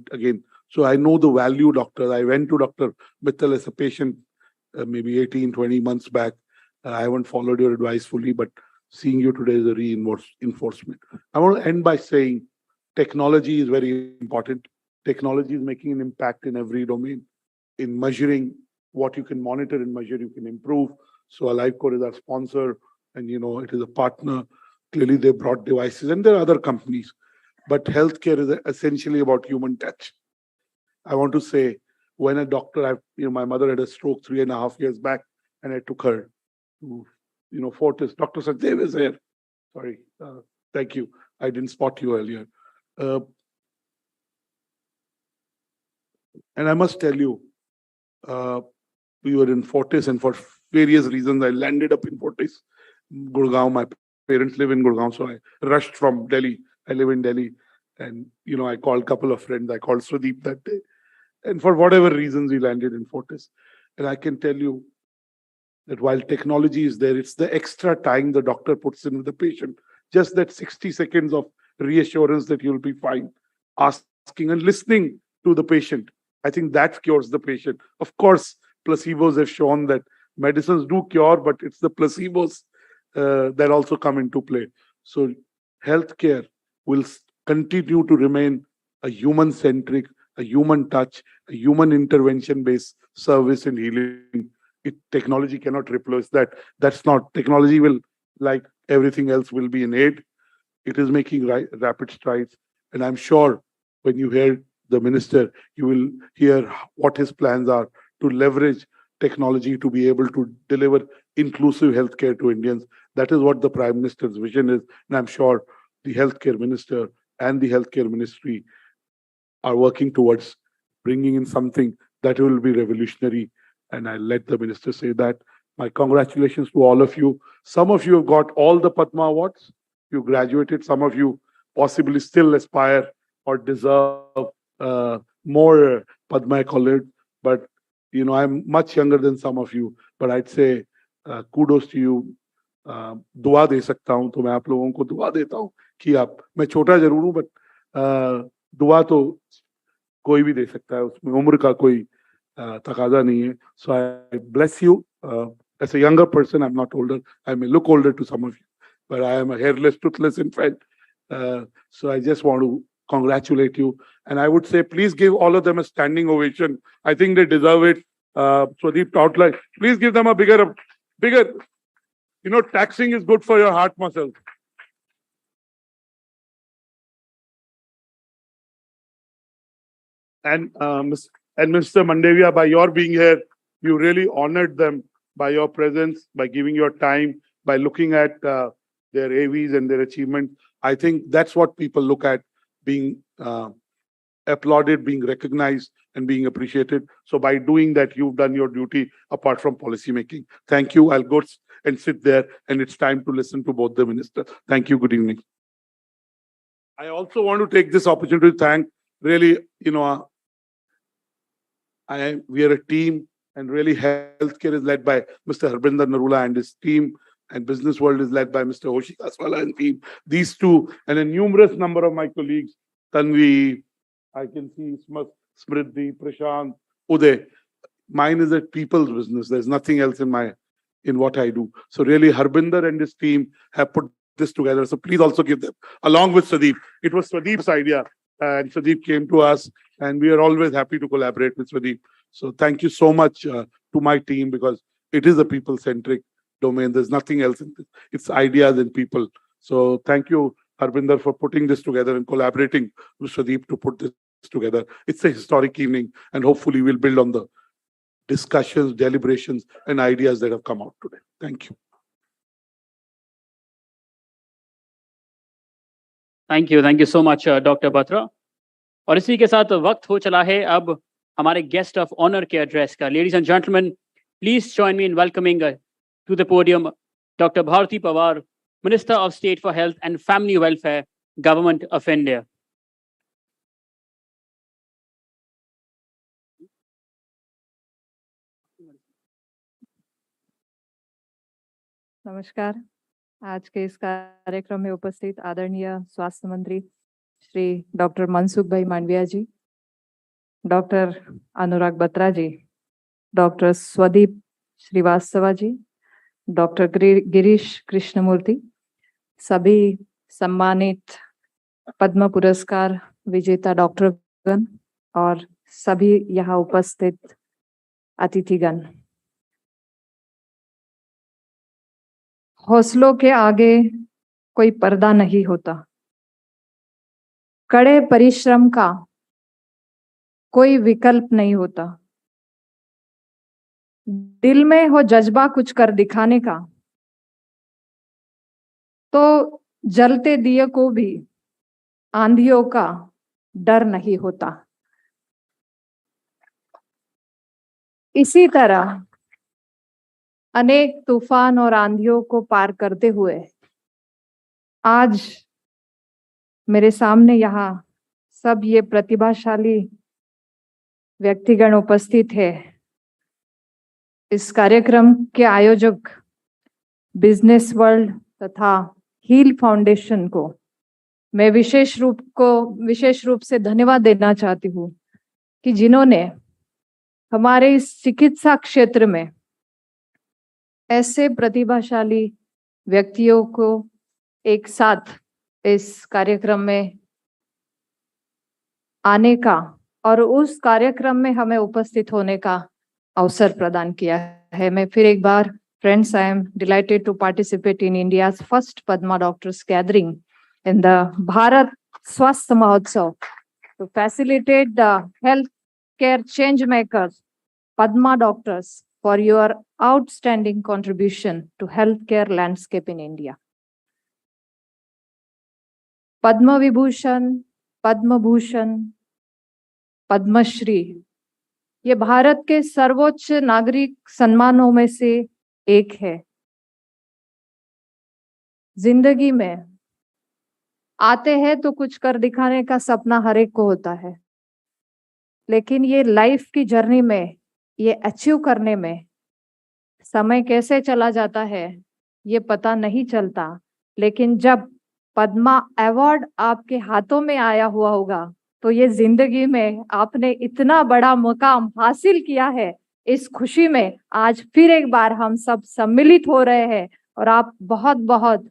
So I know the value doctors. I went to Dr. Mittal as a patient maybe 18, 20 months back. I haven't followed your advice fully, but seeing you today is a reinforcement. I want to end by saying technology is very important. Technology is making an impact in every domain, in measuring what you can monitor and measure, you can improve. So AliveCore is our sponsor, and it is a partner. Clearly, they brought devices, and there are other companies. But healthcare is essentially about human touch. I want to say, when a doctor, my mother had a stroke 3.5 years back, and I took her to, Fortis. Dr. Sanjeev is here. Sorry, thank you. I didn't spot you earlier. And I must tell you, we were in Fortis, and for various reasons, I landed up in Fortis, Gurgaon. My parents live in Gurgaon, so I rushed from Delhi. I live in Delhi, and I called a couple of friends. I called Swadeep that day, and for whatever reasons, we landed in Fortis. And I can tell you that while technology is there, it's the extra time the doctor puts in with the patient, just that 60 seconds of reassurance that you'll be fine, asking and listening to the patient. I think that cures the patient. Of course, placebos have shown that medicines do cure, but it's the placebos that also come into play. So healthcare will continue to remain a human-centric, a human touch, a human intervention-based service and healing. Technology cannot replace that. That's not, technology will, like everything else, will be an aid. It is making rapid strides. And I'm sure when you hear the minister, you will hear what his plans are to leverage technology to be able to deliver inclusive healthcare to Indians. That is what the Prime Minister's vision is. And I'm sure the healthcare minister and the healthcare ministry are working towards bringing in something that will be revolutionary. And I let the minister say that. My congratulations to all of you. Some of you have got all the Padma Awards. You graduated. Some of you possibly still aspire or deserve more Padma accolades. But, I'm much younger than some of you. But I'd say kudos to you. दुआ दे सकता हूं तो मैं आप लोगों को दुआ देता हूं कि मैं छोटा जरूर हूं, बट दुआ तो कोई भी दे सकता है, उसमें उम्र का कोई तकाजा नहीं है. So I bless you. As a younger person, I'm not older. I may look older to some of you, but I am a hairless, toothless infant. So I just want to congratulate you. And I would say, please give all of them a standing ovation. I think they deserve it. Swadeep outlined. Please give them a bigger. Taxing is good for your heart muscles. And Mr. Mandaviya, by your being here, you really honored them by your presence, by giving your time, by looking at their AVs and their achievements. I think that's what people look at, being applauded, being recognized, and being appreciated. So by doing that, you've done your duty apart from policy making. Thank you. I'll go and sit there, and it's time to listen to both the ministers. Thank you. Good evening. I also want to take this opportunity to thank, really, we are a team, and really healthcare is led by Mr. Harbinder Narula and his team, and business world is led by Mr. Hoshi Kaswala and team. These two, and a numerous number of my colleagues, Tanvi, I can see Smriddhi, Prashant, Uday. Mine is a people's business. There's nothing else in what I do. So really, Harbinder and his team have put this together. So please also give them, along with Swadeep. It was Swadeep's idea, and Swadeep came to us, and we are always happy to collaborate with Swadeep. So thank you so much to my team, because it is a people-centric domain. There's nothing else in this. It's ideas and people. So thank you, Harbinder, for putting this together and collaborating with Swadeep to put this together. It's a historic evening, and hopefully we'll build on the discussions, deliberations, and ideas that have come out today. Thank you. Thank you so much, Dr. Batra. और इसी के साथ वक्त हो चला है अब हमारे गेस्ट ऑफ ऑनर के एड्रेस का. Ladies and gentlemen, please join me in welcoming to the podium Dr. Bharti Pawar, Minister of State for Health and Family Welfare, Government of India. नमस्कार. आज के इस कार्यक्रम में उपस्थित आदरणीय स्वास्थ्य मंत्री श्री डॉक्टर मनसुख भाई मांडविया जी, डॉक्टर अनुराग बत्रा जी, डॉक्टर स्वदीप श्रीवास्तव जी, डॉक्टर गिरीश कृष्णमूर्ति, सभी सम्मानित पद्म पुरस्कार विजेता डॉक्टरगण और सभी यहाँ उपस्थित अतिथिगण, हौसलों के आगे कोई पर्दा नहीं होता, कड़े परिश्रम का कोई विकल्प नहीं होता, दिल में हो जज्बा कुछ कर दिखाने का तो जलते दिए को भी आंधियों का डर नहीं होता। इसी तरह अनेक तूफान और आंधियों को पार करते हुए आज मेरे सामने यहाँ सब ये प्रतिभाशाली व्यक्तिगण उपस्थित है। इस कार्यक्रम के आयोजक बिजनेस वर्ल्ड तथा हील फाउंडेशन को मैं विशेष रूप से धन्यवाद देना चाहती हूँ कि जिन्होंने हमारे इस चिकित्सा क्षेत्र में ऐसे प्रतिभाशाली व्यक्तियों को एक साथ इस कार्यक्रम में आने का और उस कार्यक्रम में हमें उपस्थित होने का अवसर प्रदान किया है। मैं फिर एक बार, friends, I am delighted to participate in India's first Padma Doctors gathering in the Bharat Swasth Mahotsav to facilitate the healthcare change makers, Padma Doctors, for your outstanding contribution to healthcare landscape in India. Padma Vibhushan, Padma Bhushan, Padmashri ये भारत के सर्वोच्च नागरिक सम्मानों में से एक है। जिंदगी में आते हैं तो कुछ कर दिखाने का सपना हर एक को होता है, लेकिन ये लाइफ की जर्नी में ये अचीव करने में समय कैसे चला जाता है ये पता नहीं चलता। लेकिन जब पद्मा अवार्ड आपके हाथों में आया हुआ होगा तो ये जिंदगी में आपने इतना बड़ा मुकाम हासिल किया है। इस खुशी में आज फिर एक बार हम सब सम्मिलित हो रहे हैं और आप बहुत बहुत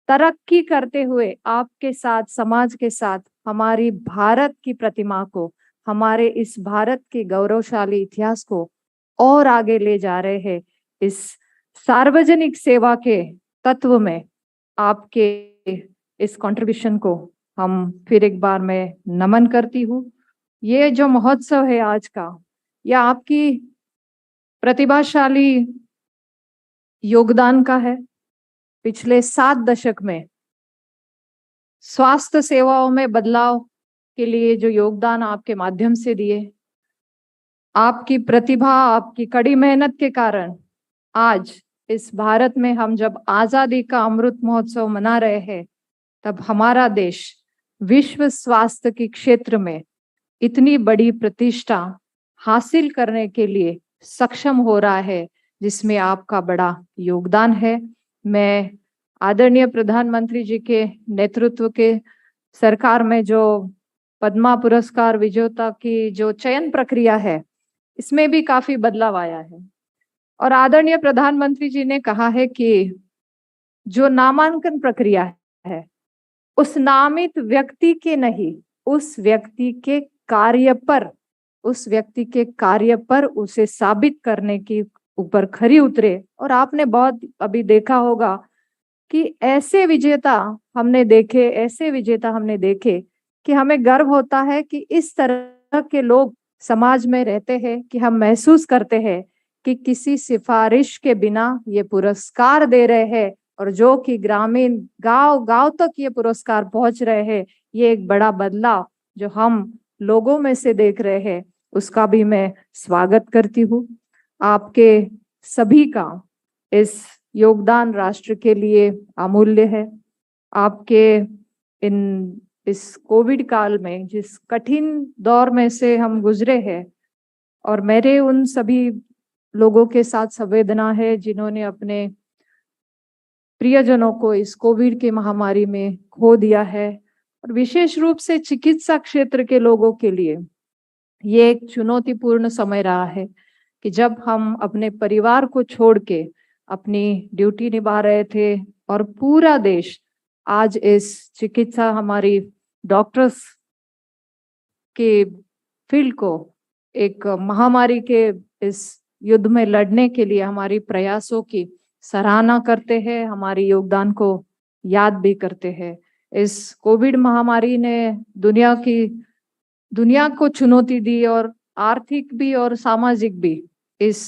तरक्की करते हुए आपके साथ, समाज के साथ हमारी भारत की प्रतिमा को, हमारे इस भारत के गौरवशाली इतिहास को और आगे ले जा रहे हैं। इस सार्वजनिक सेवा के तत्व में आपके इस कंट्रीब्यूशन को हम फिर एक बार मैं नमन करती हूँ। ये जो महोत्सव है आज का, यह आपकी प्रतिभाशाली योगदान का है। पिछले 7 दशक में स्वास्थ्य सेवाओं में बदलाव के लिए जो योगदान आपके माध्यम से दिए, आपकी प्रतिभा, आपकी कड़ी मेहनत के कारण आज इस भारत में हम जब आजादी का अमृत महोत्सव मना रहे हैं, तब हमारा देश विश्व स्वास्थ्य के क्षेत्र में इतनी बड़ी प्रतिष्ठा हासिल करने के लिए सक्षम हो रहा है, जिसमें आपका बड़ा योगदान है। मैं आदरणीय प्रधानमंत्री जी के नेतृत्व के सरकार में जो पद्मा पुरस्कार विजेता की जो चयन प्रक्रिया है, इसमें भी काफी बदलाव आया है। और आदरणीय प्रधानमंत्री जी ने कहा है कि जो नामांकन प्रक्रिया है उस नामित व्यक्ति के नहीं, उस व्यक्ति के कार्य पर उसे साबित करने के ऊपर खरी उतरे। और आपने बहुत अभी देखा होगा कि ऐसे विजेता हमने देखे कि हमें गर्व होता है कि इस तरह के लोग समाज में रहते हैं, कि हम महसूस करते हैं कि किसी सिफारिश के बिना ये पुरस्कार दे रहे हैं और जो कि ग्रामीण गांव तक ये पुरस्कार पहुंच रहे हैं। ये एक बड़ा बदलाव जो हम लोगों में से देख रहे हैं, उसका भी मैं स्वागत करती हूँ। आपके सभी का इस योगदान राष्ट्र के लिए अमूल्य है। आपके इस कोविड काल में जिस कठिन दौर में से हम गुजरे हैं, और मेरे उन सभी लोगों के साथ संवेदना है जिन्होंने अपने प्रियजनों को इस कोविड की महामारी में खो दिया है। और विशेष रूप से चिकित्सा क्षेत्र के लोगों के लिए ये एक चुनौतीपूर्ण समय रहा है कि जब हम अपने परिवार को छोड़ के अपनी ड्यूटी निभा रहे थे और पूरा देश आज इस चिकित्सा हमारी डॉक्टर्स के फील्ड को एक महामारी के इस युद्ध में लड़ने के लिए हमारी प्रयासों की सराहना करते हैं, हमारी योगदान को याद भी करते हैं। इस कोविड महामारी ने दुनिया को चुनौती दी और आर्थिक भी और सामाजिक भी। इस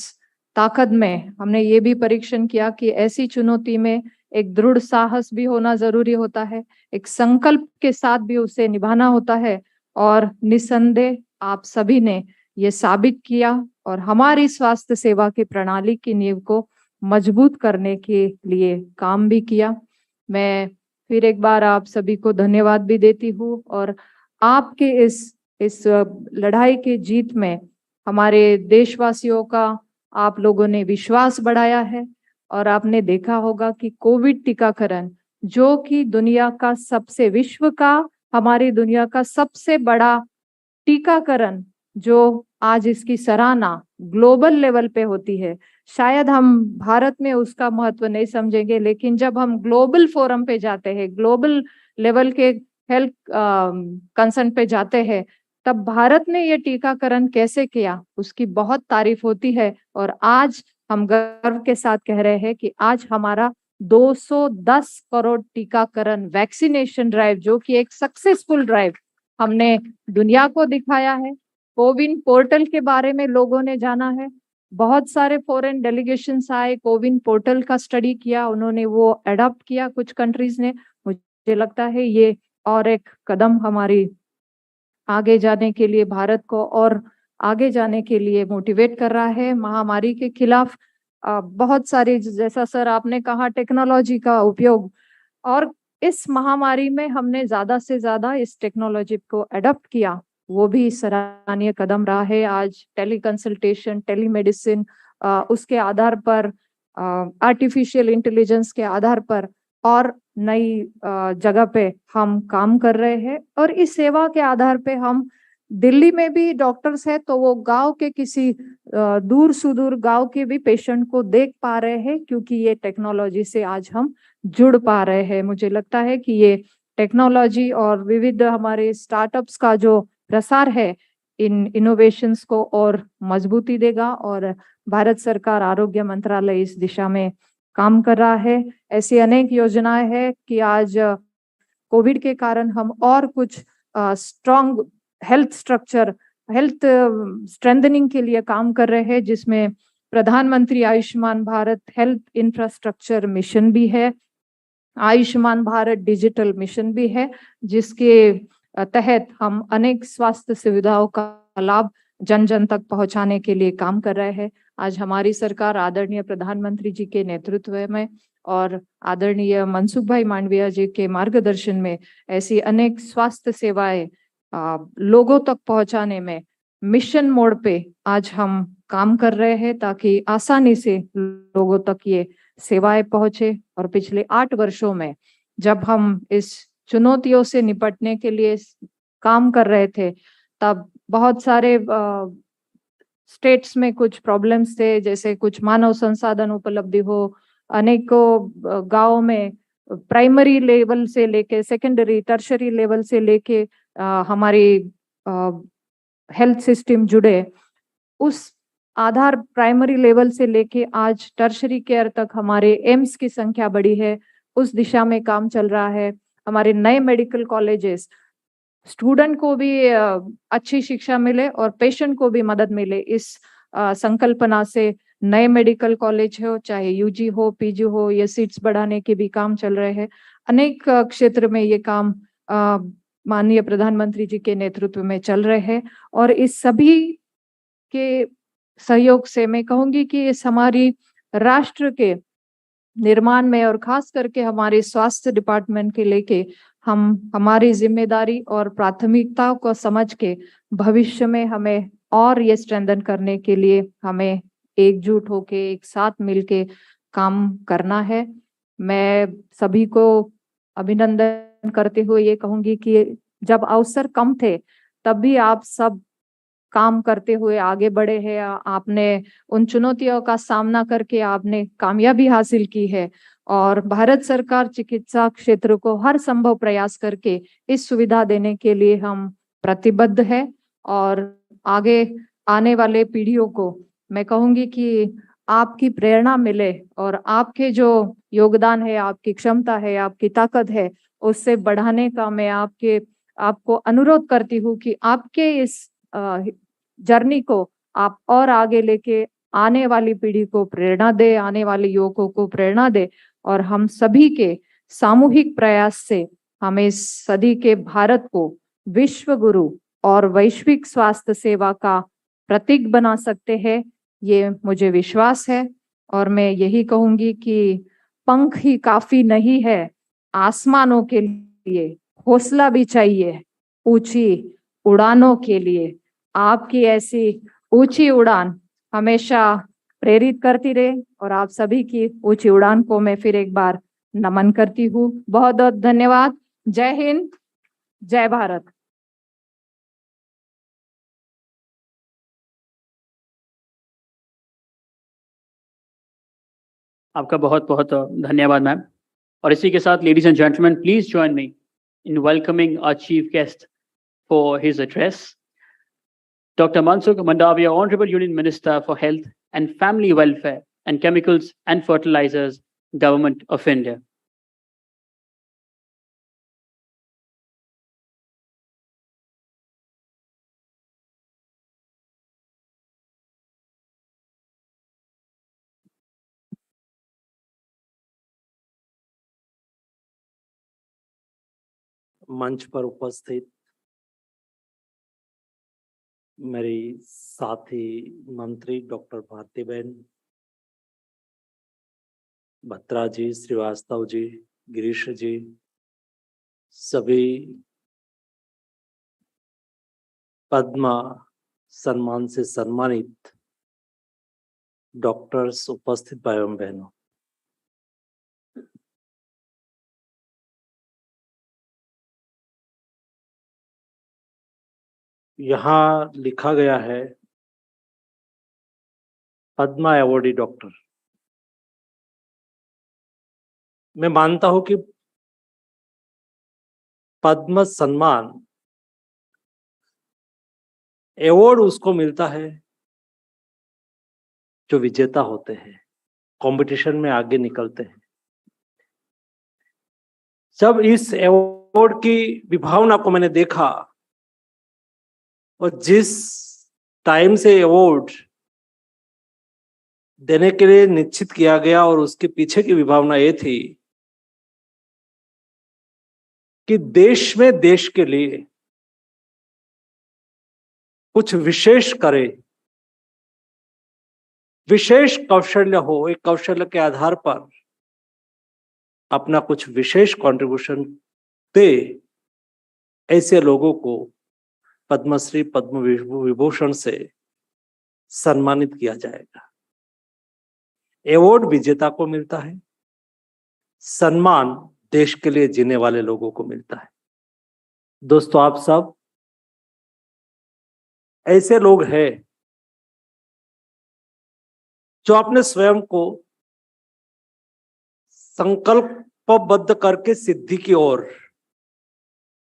ताकत में हमने ये भी परीक्षण किया कि ऐसी चुनौती में एक दृढ़ साहस भी होना जरूरी होता है, एक संकल्प के साथ भी उसे निभाना होता है। और निसंदेह आप सभी ने ये साबित किया और हमारी स्वास्थ्य सेवा की प्रणाली की नींव को मजबूत करने के लिए काम भी किया। मैं फिर एक बार आप सभी को धन्यवाद भी देती हूँ और आपके इस लड़ाई की जीत में हमारे देशवासियों का आप लोगों ने विश्वास बढ़ाया है। और आपने देखा होगा कि कोविड टीकाकरण जो कि हमारी दुनिया का सबसे बड़ा टीकाकरण, जो आज इसकी सराहना ग्लोबल लेवल पे होती है। शायद हम भारत में उसका महत्व नहीं समझेंगे, लेकिन जब हम ग्लोबल फोरम पे जाते हैं, ग्लोबल लेवल के हेल्थ कंसर्न पे जाते हैं, तब भारत ने ये टीकाकरण कैसे किया उसकी बहुत तारीफ होती है। और आज हम गर्व के साथ कह रहे हैं कि आज हमारा 210 करोड़ टीकाकरण वैक्सीनेशन ड्राइव, जो कि एक सक्सेसफुल ड्राइव हमने दुनिया को दिखाया है। कोविन पोर्टल के बारे में लोगों ने जाना है, बहुत सारे फॉरेन डेलीगेशंस आए, कोविन पोर्टल का स्टडी किया, उन्होंने वो अडॉप्ट किया कुछ कंट्रीज ने। मुझे लगता है ये और एक कदम हमारी आगे जाने के लिए, भारत को और आगे जाने के लिए मोटिवेट कर रहा है। महामारी के खिलाफ बहुत सारी, जैसा सर आपने कहा, टेक्नोलॉजी का उपयोग, और इस महामारी में हमने ज्यादा से ज्यादा इस टेक्नोलॉजी को अडॉप्ट किया, वो भी सराहनीय कदम रहा है। आज टेली कंसल्टेशन, टेलीमेडिसिन, उसके आधार पर आर्टिफिशियल इंटेलिजेंस के आधार पर और नई जगह पे हम काम कर रहे हैं। और इस सेवा के आधार पे हम दिल्ली में भी डॉक्टर्स है तो वो गांव के किसी दूर सुदूर गांव के भी पेशेंट को देख पा रहे हैं, क्योंकि ये टेक्नोलॉजी से आज हम जुड़ पा रहे हैं। मुझे लगता है कि ये टेक्नोलॉजी और विविध हमारे स्टार्टअप्स का जो प्रसार है, इन इनोवेशंस को और मजबूती देगा। और भारत सरकार आरोग्य मंत्रालय इस दिशा में काम कर रहा है। ऐसी अनेक योजनाएं हैं कि आज कोविड के कारण हम और कुछ स्ट्रॉन्ग हेल्थ स्ट्रेंथनिंग के लिए काम कर रहे हैं, जिसमें प्रधानमंत्री Ayushman Bharat health infrastructure mission भी है, आयुष्मान भारत डिजिटल मिशन भी है, जिसके तहत हम अनेक स्वास्थ्य सुविधाओं का लाभ जन जन तक पहुंचाने के लिए काम कर रहे हैं। आज हमारी सरकार आदरणीय प्रधानमंत्री जी के नेतृत्व में और आदरणीय मनसुख भाई मांडविया जी के मार्गदर्शन में ऐसी अनेक स्वास्थ्य सेवाएं लोगों तक पहुंचाने में मिशन मोड पे आज हम काम कर रहे हैं, ताकि आसानी से लोगों तक ये सेवाएं पहुंचे। और पिछले 8 वर्षों में जब हम इस चुनौतियों से निपटने के लिए काम कर रहे थे, तब बहुत सारे स्टेट्स में कुछ प्रॉब्लम्स थे, जैसे कुछ मानव संसाधन उपलब्धि हो, अनेकों गांवों में प्राइमरी लेवल से लेके सेकेंडरी टर्शरी लेवल से लेके हमारी हेल्थ सिस्टम जुड़े, उस आधार प्राइमरी लेवल से लेके आज टर्शरी केयर तक हमारे एम्स की संख्या बढ़ी है, उस दिशा में काम चल रहा है। हमारे नए मेडिकल कॉलेजेस, स्टूडेंट को भी अच्छी शिक्षा मिले और पेशेंट को भी मदद मिले, इस संकल्पना से नए मेडिकल कॉलेज हो, चाहे यूजी हो, पीजी हो, ये सीट्स बढ़ाने के भी काम चल रहे हैं। अनेक क्षेत्र में ये काम माननीय प्रधानमंत्री जी के नेतृत्व में चल रहे हैं। और इस सभी के सहयोग से मैं कहूंगी कि इस हमारी राष्ट्र के निर्माण में और खास करके हमारे स्वास्थ्य डिपार्टमेंट के लेके हम हमारी जिम्मेदारी और प्राथमिकताओं को समझ के भविष्य में हमें और ये स्ट्रेंथन करने के लिए हमें एकजुट होके एक साथ मिलके काम करना है। मैं सभी को अभिनंदन करते हुए ये कहूंगी कि जब अवसर कम थे तब भी आप सब काम करते हुए आगे बढ़े हैं। आपने उन चुनौतियों का सामना करके आपने कामयाबी हासिल की है और भारत सरकार चिकित्सा क्षेत्र को हर संभव प्रयास करके इस सुविधा देने के लिए हम प्रतिबद्ध है। और आगे आने वाले पीढ़ियों को मैं कहूंगी कि आपकी प्रेरणा मिले और आपके जो योगदान है, आपकी क्षमता है, आपकी ताकत है, उससे बढ़ाने का मैं आपको अनुरोध करती हूँ कि आपके इस जर्नी को आप और आगे लेके आने वाली पीढ़ी को प्रेरणा दे, आने वाले युवकों को प्रेरणा दे और हम सभी के सामूहिक प्रयास से हम इस सदी के भारत को विश्व गुरु और वैश्विक स्वास्थ्य सेवा का प्रतीक बना सकते हैं, ये मुझे विश्वास है। और मैं यही कहूंगी कि पंख ही काफी नहीं है, आसमानों के लिए हौसला भी चाहिए ऊंची उड़ानों के लिए। आपकी ऐसी ऊंची उड़ान हमेशा प्रेरित करती रहे और आप सभी की ऊंची उड़ान को मैं फिर एक बार नमन करती हूँ। बहुत बहुत धन्यवाद। जय हिंद, जय भारत। आपका बहुत बहुत धन्यवाद मैम। और इसी के साथ ladies and gentleman, please join me in welcoming our chief guest for his address, Dr. Mansukh, Mandaviya, Honorable Union Minister for Health and Family Welfare and Chemicals and Fertilizers, Government of India. मंच पर उपस्थित मेरी साथी मंत्री doctor Bhartiben, Batra जी, श्रीवास्तव जी, गिरीश जी, सभी पद्मा सम्मान से सम्मानित डॉक्टर्स, उपस्थित भाई एवं बहनों, यहाँ लिखा गया है पद्मा अवॉर्डी डॉक्टर। मैं मानता हूं कि पद्म सम्मान अवॉर्ड उसको मिलता है जो विजेता होते हैं, कंपटीशन में आगे निकलते हैं। जब इस अवॉर्ड की विभावना को मैंने देखा और जिस टाइम से अवॉर्ड देने के लिए निश्चित किया गया और उसके पीछे की विभावना ये थी कि देश में देश के लिए कुछ विशेष करे, विशेष कौशल्य हो, एक कौशल्य के आधार पर अपना कुछ विशेष कंट्रीब्यूशन दे, ऐसे लोगों को पद्मश्री, पद्म विभूषण से सम्मानित किया जाएगा। अवॉर्ड विजेता को मिलता है, सम्मान देश के लिए जीने वाले लोगों को मिलता है। दोस्तों, आप सब ऐसे लोग हैं जो अपने स्वयं को संकल्पबद्ध करके सिद्धि की ओर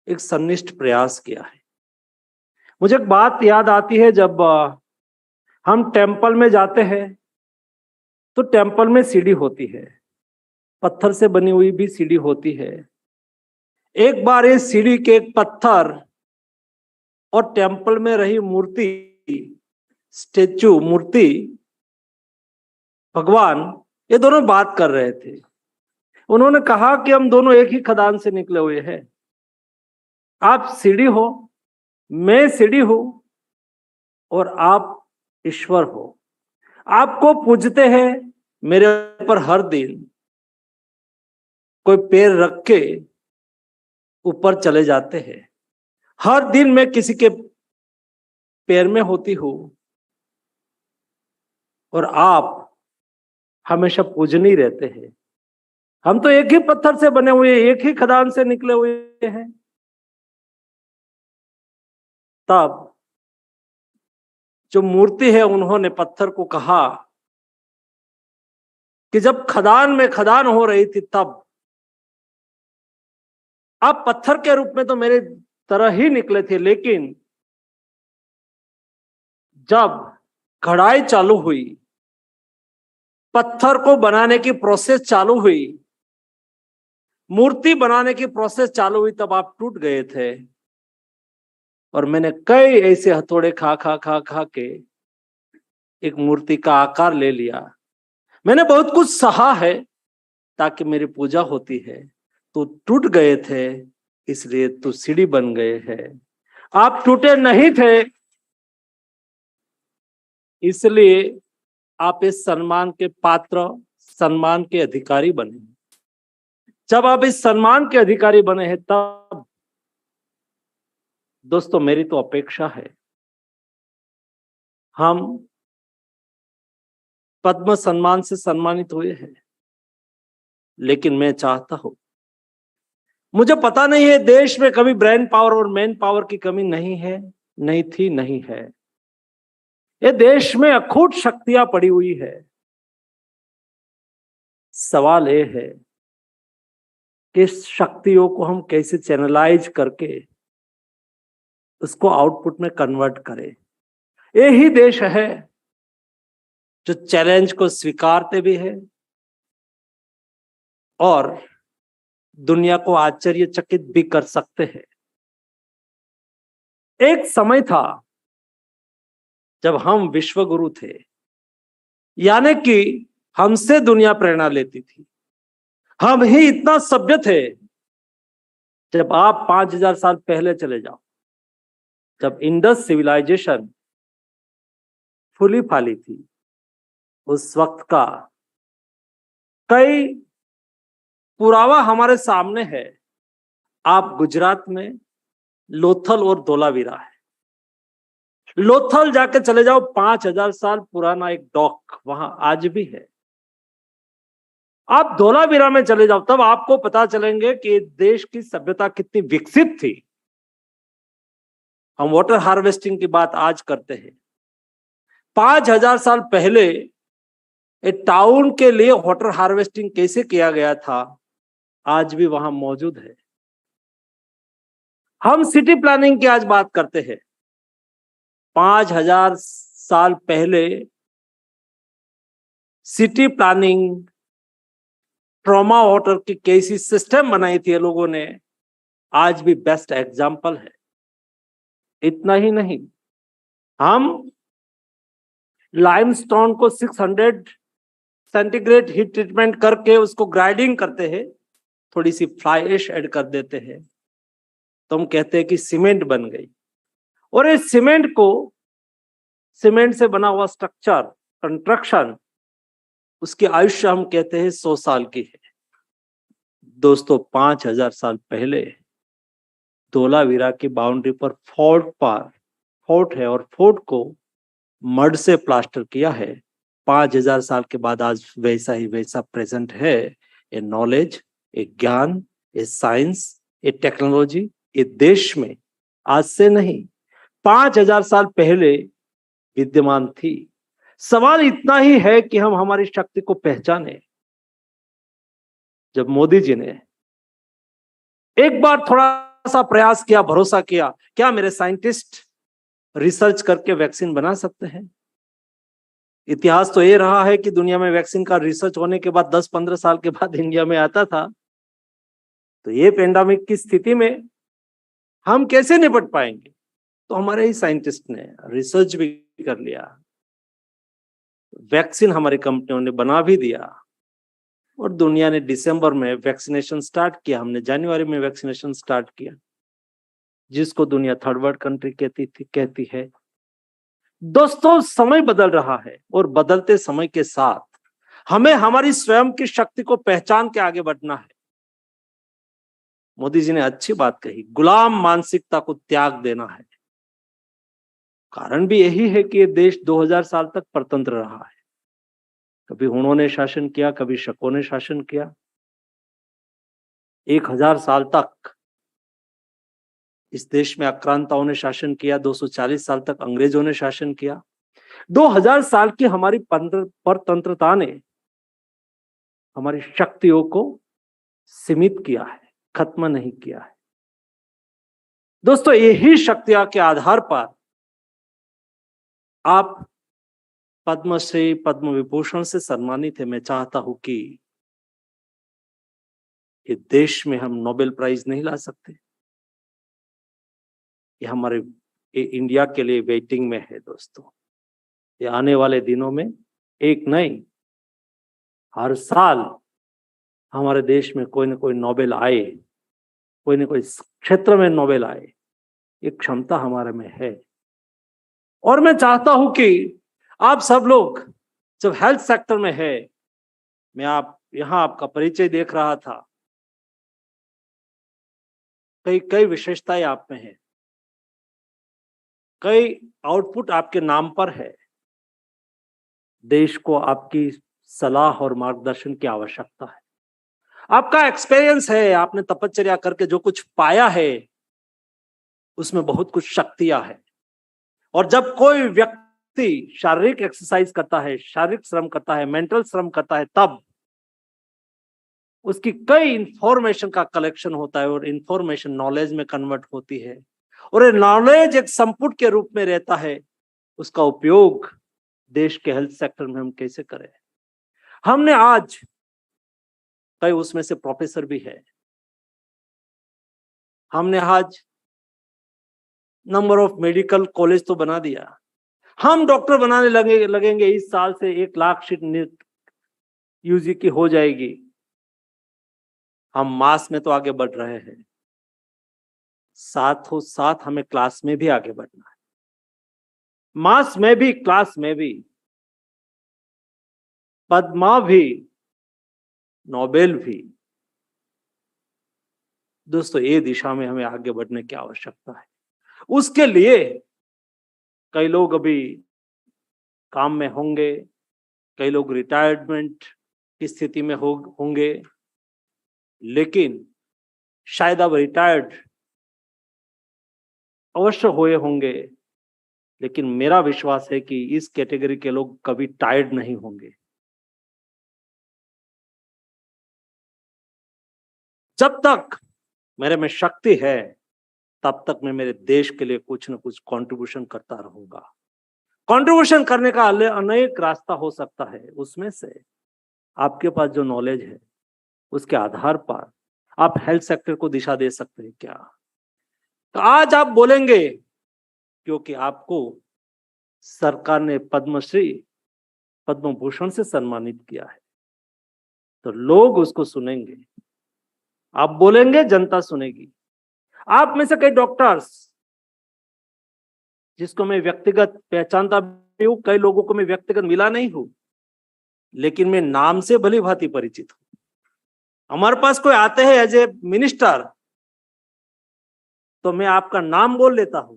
एक सन्निष्ठ प्रयास किया है। मुझे एक बात याद आती है, जब हम टेम्पल में जाते हैं तो टेम्पल में सीढ़ी होती है, पत्थर से बनी हुई भी सीढ़ी होती है। एक बार ये सीढ़ी के एक पत्थर और टेम्पल में रही मूर्ति, स्टेचू, मूर्ति, भगवान, ये दोनों बात कर रहे थे। उन्होंने कहा कि हम दोनों एक ही खदान से निकले हुए हैं। आप सीढ़ी हो, मैं सीढ़ी हूं और आप ईश्वर हो। आपको पूजते हैं, मेरे पर हर दिन कोई पैर रख के ऊपर चले जाते हैं। हर दिन मैं किसी के पैर में होती हूं और आप हमेशा पूजनीय रहते हैं। हम तो एक ही पत्थर से बने हुए, एक ही खदान से निकले हुए हैं। तब जो मूर्ति है, उन्होंने पत्थर को कहा कि जब खदान में खदान हो रही थी तब आप पत्थर के रूप में तो मेरे तरह ही निकले थे, लेकिन जब कढ़ाई चालू हुई, पत्थर को बनाने की प्रोसेस चालू हुई, मूर्ति बनाने की प्रोसेस चालू हुई, तब आप टूट गए थे। और मैंने कई ऐसे हथौड़े खा खा खा खा के एक मूर्ति का आकार ले लिया। मैंने बहुत कुछ सहा है ताकि मेरी पूजा होती है। तो टूट गए थे, इसलिए तो सीढ़ी बन गए हैं। आप टूटे नहीं थे, इसलिए आप इस सम्मान के पात्र, सम्मान के अधिकारी बने। जब आप इस सम्मान के अधिकारी बने हैं, तब दोस्तों मेरी तो अपेक्षा है हम पद्म सम्मान से सम्मानित हुए हैं, लेकिन मैं चाहता हूं, मुझे पता नहीं है देश में कभी ब्रेन पावर और मैन पावर की कमी नहीं है, नहीं थी, नहीं है। ये देश में अखूट शक्तियां पड़ी हुई है। सवाल ये है कि इस शक्तियों को हम कैसे चैनलाइज करके उसको आउटपुट में कन्वर्ट करें। यही देश है जो चैलेंज को स्वीकारते भी है और दुनिया को आश्चर्यचकित भी कर सकते हैं। एक समय था जब हम विश्वगुरु थे, यानी कि हमसे दुनिया प्रेरणा लेती थी। हम ही इतना सभ्य थे। जब आप 5000 साल पहले चले जाओ, जब इंडस सिविलाइजेशन फूली फाली थी, उस वक्त का कई पुरावा हमारे सामने है। आप गुजरात में लोथल और धोलावीरा है। लोथल जाके चले जाओ, 5000 साल पुराना एक डॉक वहां आज भी है। आप धोलावीरा में चले जाओ, तब आपको पता चलेंगे कि देश की सभ्यता कितनी विकसित थी। हम वाटर हार्वेस्टिंग की बात आज करते हैं। 5000 साल पहले एक टाउन के लिए वाटर हार्वेस्टिंग कैसे किया गया था, आज भी वहां मौजूद है। हम सिटी प्लानिंग की आज बात करते हैं। 5000 साल पहले सिटी प्लानिंग, ट्रॉमा वाटर की कैसी सिस्टम बनाई थी लोगों ने, आज भी बेस्ट एग्जाम्पल है। इतना ही नहीं, हम लाइमस्टोन को 600 सेंटीग्रेड हीट ट्रीटमेंट करके उसको ग्राइंडिंग करते हैं, थोड़ी सी फ्लाई ऐश ऐड कर देते हैं, तो हम कहते हैं कि सीमेंट बन गई। और इस सीमेंट को, सीमेंट से बना हुआ स्ट्रक्चर, कंस्ट्रक्शन, उसकी आयुष्य हम कहते हैं 100 साल की है। दोस्तों 5000 साल पहले धोलावीरा की बाउंड्री पर फोर्ट है और फोर्ट को मड से प्लास्टर किया है। 5000 साल के बाद आज वैसा ही वैसा प्रेजेंट है। ये नॉलेज, ये ज्ञान, ये साइंस, ये टेक्नोलॉजी ये देश में आज से नहीं 5000 साल पहले विद्यमान थी। सवाल इतना ही है कि हम हमारी शक्ति को पहचाने। जब मोदी जी ने एक बार थोड़ा सा प्रयास किया, भरोसा किया, क्या मेरे साइंटिस्ट रिसर्च करके वैक्सीन बना सकते हैं? इतिहास तो ये रहा है कि दुनिया में वैक्सीन का रिसर्च होने के बाद 10-15 साल के बाद इंडिया में आता था। तो ये पेंडेमिक की स्थिति में हम कैसे निपट पाएंगे? तो हमारे ही साइंटिस्ट ने रिसर्च भी कर लिया, वैक्सीन हमारी कंपनियों ने बना भी दिया और दुनिया ने दिसंबर में वैक्सीनेशन स्टार्ट किया। हमने जनवरी में वैक्सीनेशन स्टार्ट किया, जिसको दुनिया थर्ड वर्ल्ड कंट्री कहती है। दोस्तों समय बदल रहा है और बदलते समय के साथ हमें हमारी स्वयं की शक्ति को पहचान के आगे बढ़ना है। मोदी जी ने अच्छी बात कही, गुलाम मानसिकता को त्याग देना है। कारण भी यही है कि ये देश 2000 साल तक परतंत्र रहा है। कभी हुणों ने शासन किया, कभी शकों ने शासन किया। 1000 साल तक इस देश में आक्रांताओं ने शासन किया, 240 साल तक अंग्रेजों ने शासन किया। 2000 साल की हमारी परतंत्रता ने हमारी शक्तियों को सीमित किया है, खत्म नहीं किया है। दोस्तों, यही शक्तियां के आधार पर आप पद्मश्री, पद्म विभूषण से सम्मानित है। मैं चाहता हूं कि ये देश में हम नोबेल प्राइज नहीं ला सकते, ये हमारे इंडिया के लिए वेटिंग में है। दोस्तों, ये आने वाले दिनों में एक नहीं, हर साल हमारे देश में कोई ना कोई नोबेल आए, कोई ना कोई क्षेत्र में नोबेल आए, ये क्षमता हमारे में है। और मैं चाहता हूं कि आप सब लोग जब हेल्थ सेक्टर में है, मैं यहां आपका परिचय देख रहा था, कई विशेषताएं आप में है, कई आउटपुट आपके नाम पर है। देश को आपकी सलाह और मार्गदर्शन की आवश्यकता है। आपका एक्सपीरियंस है, आपने तपश्चर्या करके जो कुछ पाया है उसमें बहुत कुछ शक्तियां है। और जब कोई व्यक्ति शारीरिक एक्सरसाइज करता है, शारीरिक श्रम करता है, मेंटल श्रम करता है, तब उसकी कई इंफॉर्मेशन का कलेक्शन होता है और इंफॉर्मेशन नॉलेज में कन्वर्ट होती है। और ये नॉलेज एक संपुट के रूप में रहता है। उसका उपयोग देश के हेल्थ सेक्टर में हम कैसे करें। हमने आज कई उसमें से प्रोफेसर भी है, हमने आज नंबर ऑफ मेडिकल कॉलेज तो बना दिया, हम डॉक्टर बनाने लगेंगे। इस साल से 1 लाख सीट नीट यूजी की हो जाएगी। हम मास में तो आगे बढ़ रहे हैं, साथों साथ हमें क्लास में भी आगे बढ़ना है, मास में भी, क्लास में भी। पद्मा भी, नोबेल भी। दोस्तों, ये दिशा में हमें आगे बढ़ने की आवश्यकता है। उसके लिए कई लोग अभी काम में होंगे, कई लोग रिटायरमेंट की स्थिति में होंगे, लेकिन शायद अब रिटायर्ड अवश्य हुए होंगे, लेकिन मेरा विश्वास है कि इस कैटेगरी के लोग कभी टायर्ड नहीं होंगे। जब तक मेरे में शक्ति है, तब तक मैं मेरे देश के लिए कुछ न कुछ कंट्रीब्यूशन करता रहूंगा। कंट्रीब्यूशन करने का अनेक रास्ता हो सकता है। उसमें से आपके पास जो नॉलेज है, उसके आधार पर आप हेल्थ सेक्टर को दिशा दे सकते हैं क्या? तो आज आप बोलेंगे, क्योंकि आपको सरकार ने पद्मश्री, पद्म भूषण से सम्मानित किया है, तो लोग उसको सुनेंगे। आप बोलेंगे, जनता सुनेगी। आप में से कई डॉक्टर्स, जिसको मैं व्यक्तिगत पहचानता भी हूं, कई लोगों को मैं व्यक्तिगत मिला नहीं हूं, लेकिन मैं नाम से भली भांति परिचित हूं। हमारे पास कोई आते हैं एज ए मिनिस्टर, तो मैं आपका नाम बोल लेता हूं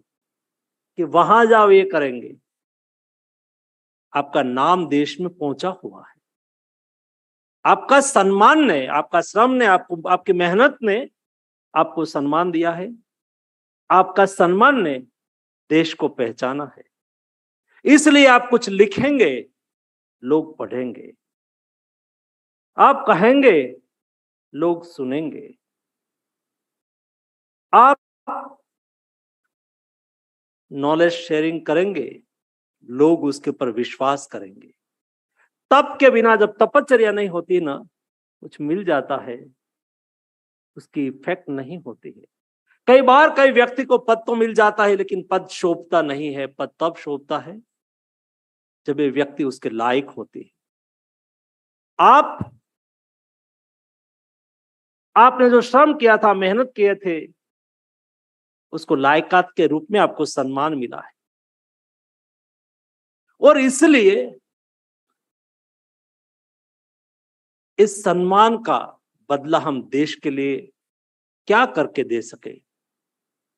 कि वहां जाओ, ये करेंगे। आपका नाम देश में पहुंचा हुआ है। आपका सम्मान ने, आपका श्रम ने, आपको, आपकी मेहनत ने आपको सम्मान दिया है। आपका सम्मान ने देश को पहचाना है। इसलिए आप कुछ लिखेंगे, लोग पढ़ेंगे। आप कहेंगे, लोग सुनेंगे। आप नॉलेज शेयरिंग करेंगे, लोग उसके ऊपर विश्वास करेंगे। तप के बिना जब तपश्चर्या नहीं होती ना, कुछ मिल जाता है, उसकी इफेक्ट नहीं होती है। कई बार कई व्यक्ति को पद तो मिल जाता है, लेकिन पद शोभता नहीं है। पद तब शोभता है जब ये व्यक्ति उसके लायक होती है। आपने जो श्रम किया था, मेहनत किए थे, उसको लायकात के रूप में आपको सम्मान मिला है। और इसलिए इस सम्मान का बदला हम देश के लिए क्या करके दे सके,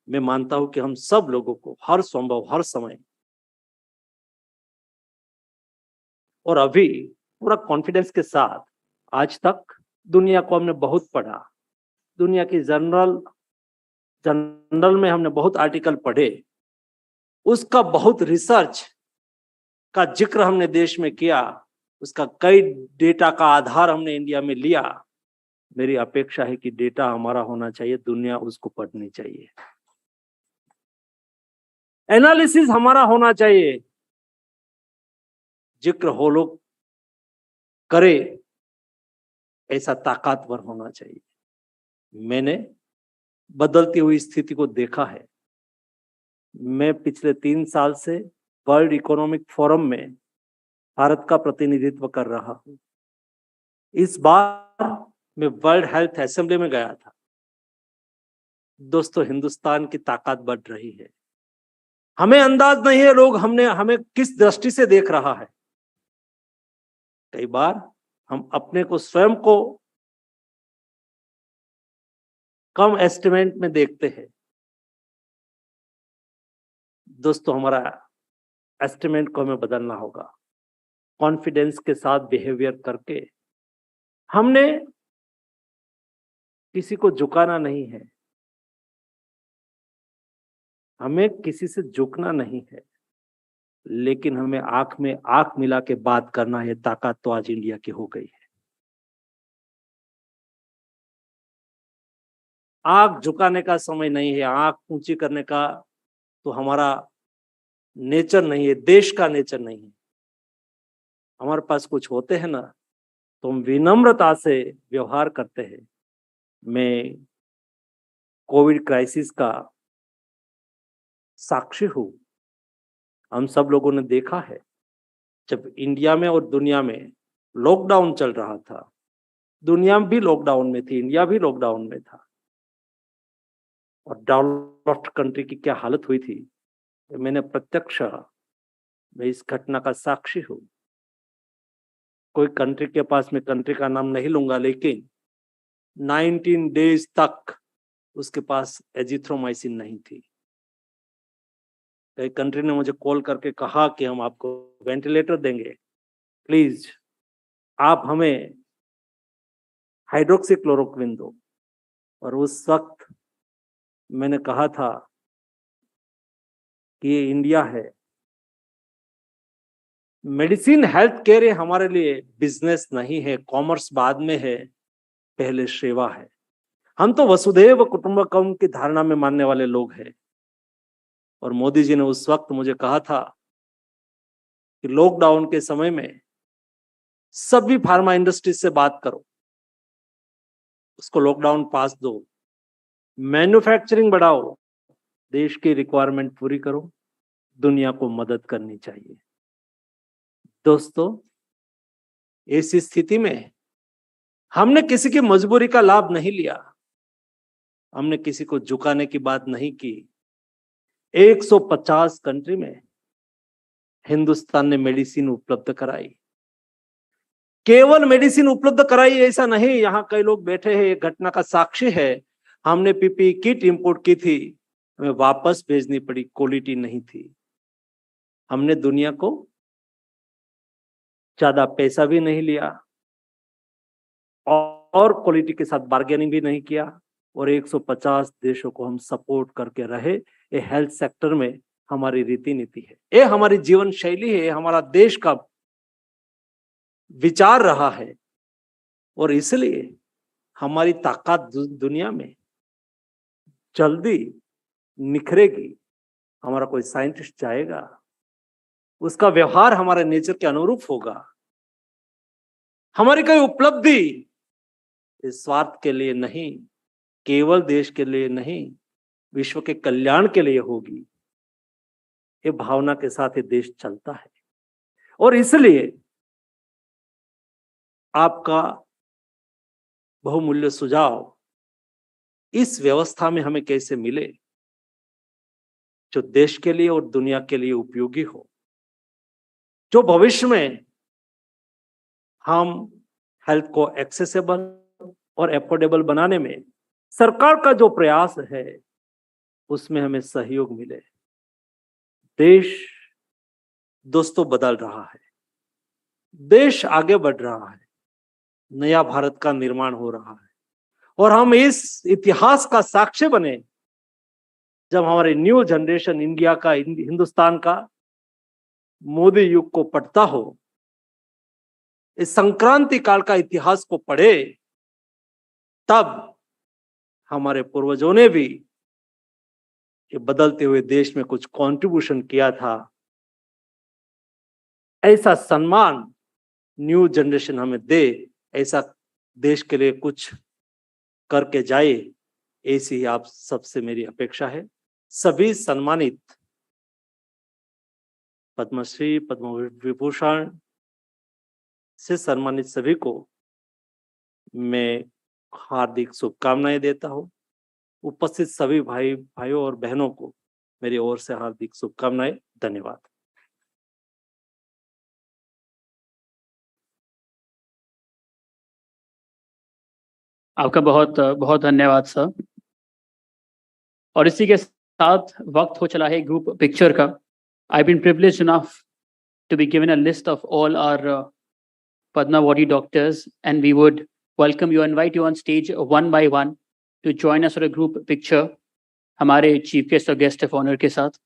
मैं मानता हूं कि हम सब लोगों को हर संभव, हर समय और अभी पूरा कॉन्फिडेंस के साथ, आज तक दुनिया को हमने बहुत पढ़ा, दुनिया की जर्नल में हमने बहुत आर्टिकल पढ़े, उसका बहुत रिसर्च का जिक्र हमने देश में किया, उसका कई डेटा का आधार हमने इंडिया में लिया। मेरी अपेक्षा है कि डेटा हमारा होना चाहिए, दुनिया उसको पढ़नी चाहिए, एनालिसिस हमारा होना चाहिए, जिक्र हो लोग करे ऐसा ताकतवर होना चाहिए। मैंने बदलती हुई स्थिति को देखा है। मैं पिछले 3 साल से वर्ल्ड इकोनॉमिक फोरम में भारत का प्रतिनिधित्व कर रहा हूं। इस बार मैं वर्ल्ड हेल्थ असेंबली में गया था। दोस्तों, हिंदुस्तान की ताकत बढ़ रही है। हमें अंदाज नहीं है लोग हमें किस दृष्टि से देख रहा है। कई बार हम अपने को स्वयं को कम एस्टिमेट में देखते हैं। दोस्तों, हमारा एस्टिमेट को हमें बदलना होगा। कॉन्फिडेंस के साथ बिहेवियर करके हमने किसी को झुकाना नहीं है, हमें किसी से झुकना नहीं है, लेकिन हमें आंख में आंख मिला के बात करना है। ताकत तो आज इंडिया की हो गई है। आंख झुकाने का समय नहीं है, आंख ऊंची करने का तो हमारा नेचर नहीं है, देश का नेचर नहीं है। हमारे पास कुछ होते हैं ना, तो हम विनम्रता से व्यवहार करते हैं। मैं कोविड क्राइसिस का साक्षी हूं। हम सब लोगों ने देखा है, जब इंडिया में और दुनिया में लॉकडाउन चल रहा था, दुनिया भी लॉकडाउन में थी, इंडिया भी लॉकडाउन में था, और डेवलप्ड कंट्री की क्या हालत हुई थी, मैंने प्रत्यक्ष मैं इस घटना का साक्षी हूं। कोई कंट्री के पास, मैं कंट्री का नाम नहीं लूंगा, लेकिन 19 डेज तक उसके पास एजिथ्रोमाइसिन नहीं थी। कई कंट्री ने मुझे कॉल करके कहा कि हम आपको वेंटिलेटर देंगे, प्लीज आप हमें हाइड्रोक्सीक्लोरोक्विन दो। और उस वक्त मैंने कहा था कि ये इंडिया है, मेडिसिन हेल्थ केयर हमारे लिए बिजनेस नहीं है, कॉमर्स बाद में है, पहले सेवा है। हम तो वसुधैव कुटुंबकम की धारणा में मानने वाले लोग हैं। और मोदी जी ने उस वक्त मुझे कहा था कि लॉकडाउन के समय में सभी फार्मा इंडस्ट्री से बात करो, उसको लॉकडाउन पास दो, मैन्युफैक्चरिंग बढ़ाओ, देश की रिक्वायरमेंट पूरी करो, दुनिया को मदद करनी चाहिए। दोस्तों, इस स्थिति में हमने किसी की मजबूरी का लाभ नहीं लिया, हमने किसी को झुकाने की बात नहीं की। 150 कंट्री में हिंदुस्तान ने मेडिसिन उपलब्ध कराई। केवल मेडिसिन उपलब्ध कराई ऐसा नहीं, यहां कई लोग बैठे हैं, एक घटना का साक्षी है। हमने पीपी किट इंपोर्ट की थी, हमें वापस भेजनी पड़ी, क्वालिटी नहीं थी। हमने दुनिया को ज्यादा पैसा भी नहीं लिया और क्वालिटी के साथ बार्गेनिंग भी नहीं किया, और 150 देशों को हम सपोर्ट करके रहे। ये हेल्थ सेक्टर में हमारी रीति नीति है, ये हमारी जीवन शैली है, हमारा देश का विचार रहा है। और इसलिए हमारी ताकत दुनिया में जल्दी निखरेगी। हमारा कोई साइंटिस्ट जाएगा, उसका व्यवहार हमारे नेचर के अनुरूप होगा। हमारी कोई उपलब्धि इस स्वार्थ के लिए नहीं, केवल देश के लिए नहीं, विश्व के कल्याण के लिए होगी। ये भावना के साथ ये देश चलता है। और इसलिए आपका बहुमूल्य सुझाव इस व्यवस्था में हमें कैसे मिले जो देश के लिए और दुनिया के लिए उपयोगी हो, जो भविष्य में हम हेल्थ को एक्सेसिबल और एफोर्डेबल बनाने में सरकार का जो प्रयास है उसमें हमें सहयोग मिले। देश दोस्तों बदल रहा है, देश आगे बढ़ रहा है, नया भारत का निर्माण हो रहा है, और हम इस इतिहास का साक्ष्य बने जब हमारे न्यू जनरेशन इंडिया का, हिंदुस्तान का मोदी युग को पढ़ता हो इस संक्रांति काल का इतिहास को पढ़े, तब हमारे पूर्वजों ने भी ये बदलते हुए देश में कुछ कंट्रीब्यूशन किया था, ऐसा सम्मान न्यू जनरेशन हमें दे, ऐसा देश के लिए कुछ करके जाए, ऐसी ही आप सबसे मेरी अपेक्षा है। सभी सम्मानित पद्मश्री, पद्म विभूषण से सम्मानित सभी को मैं हार्दिक शुभकामनाएं देता हूं। उपस्थित सभी भाइयों और बहनों को मेरी ओर से हार्दिक शुभकामनाएं। धन्यवाद। आपका बहुत बहुत धन्यवाद सर। और इसी के साथ वक्त हो चला है ग्रुप पिक्चर का। I've been privileged enough to be given a list of all our Padma Awardee doctors, and we would welcome you, invite you on stage one by one to join us for a group picture हमारे chief guest और guest of honour के साथ।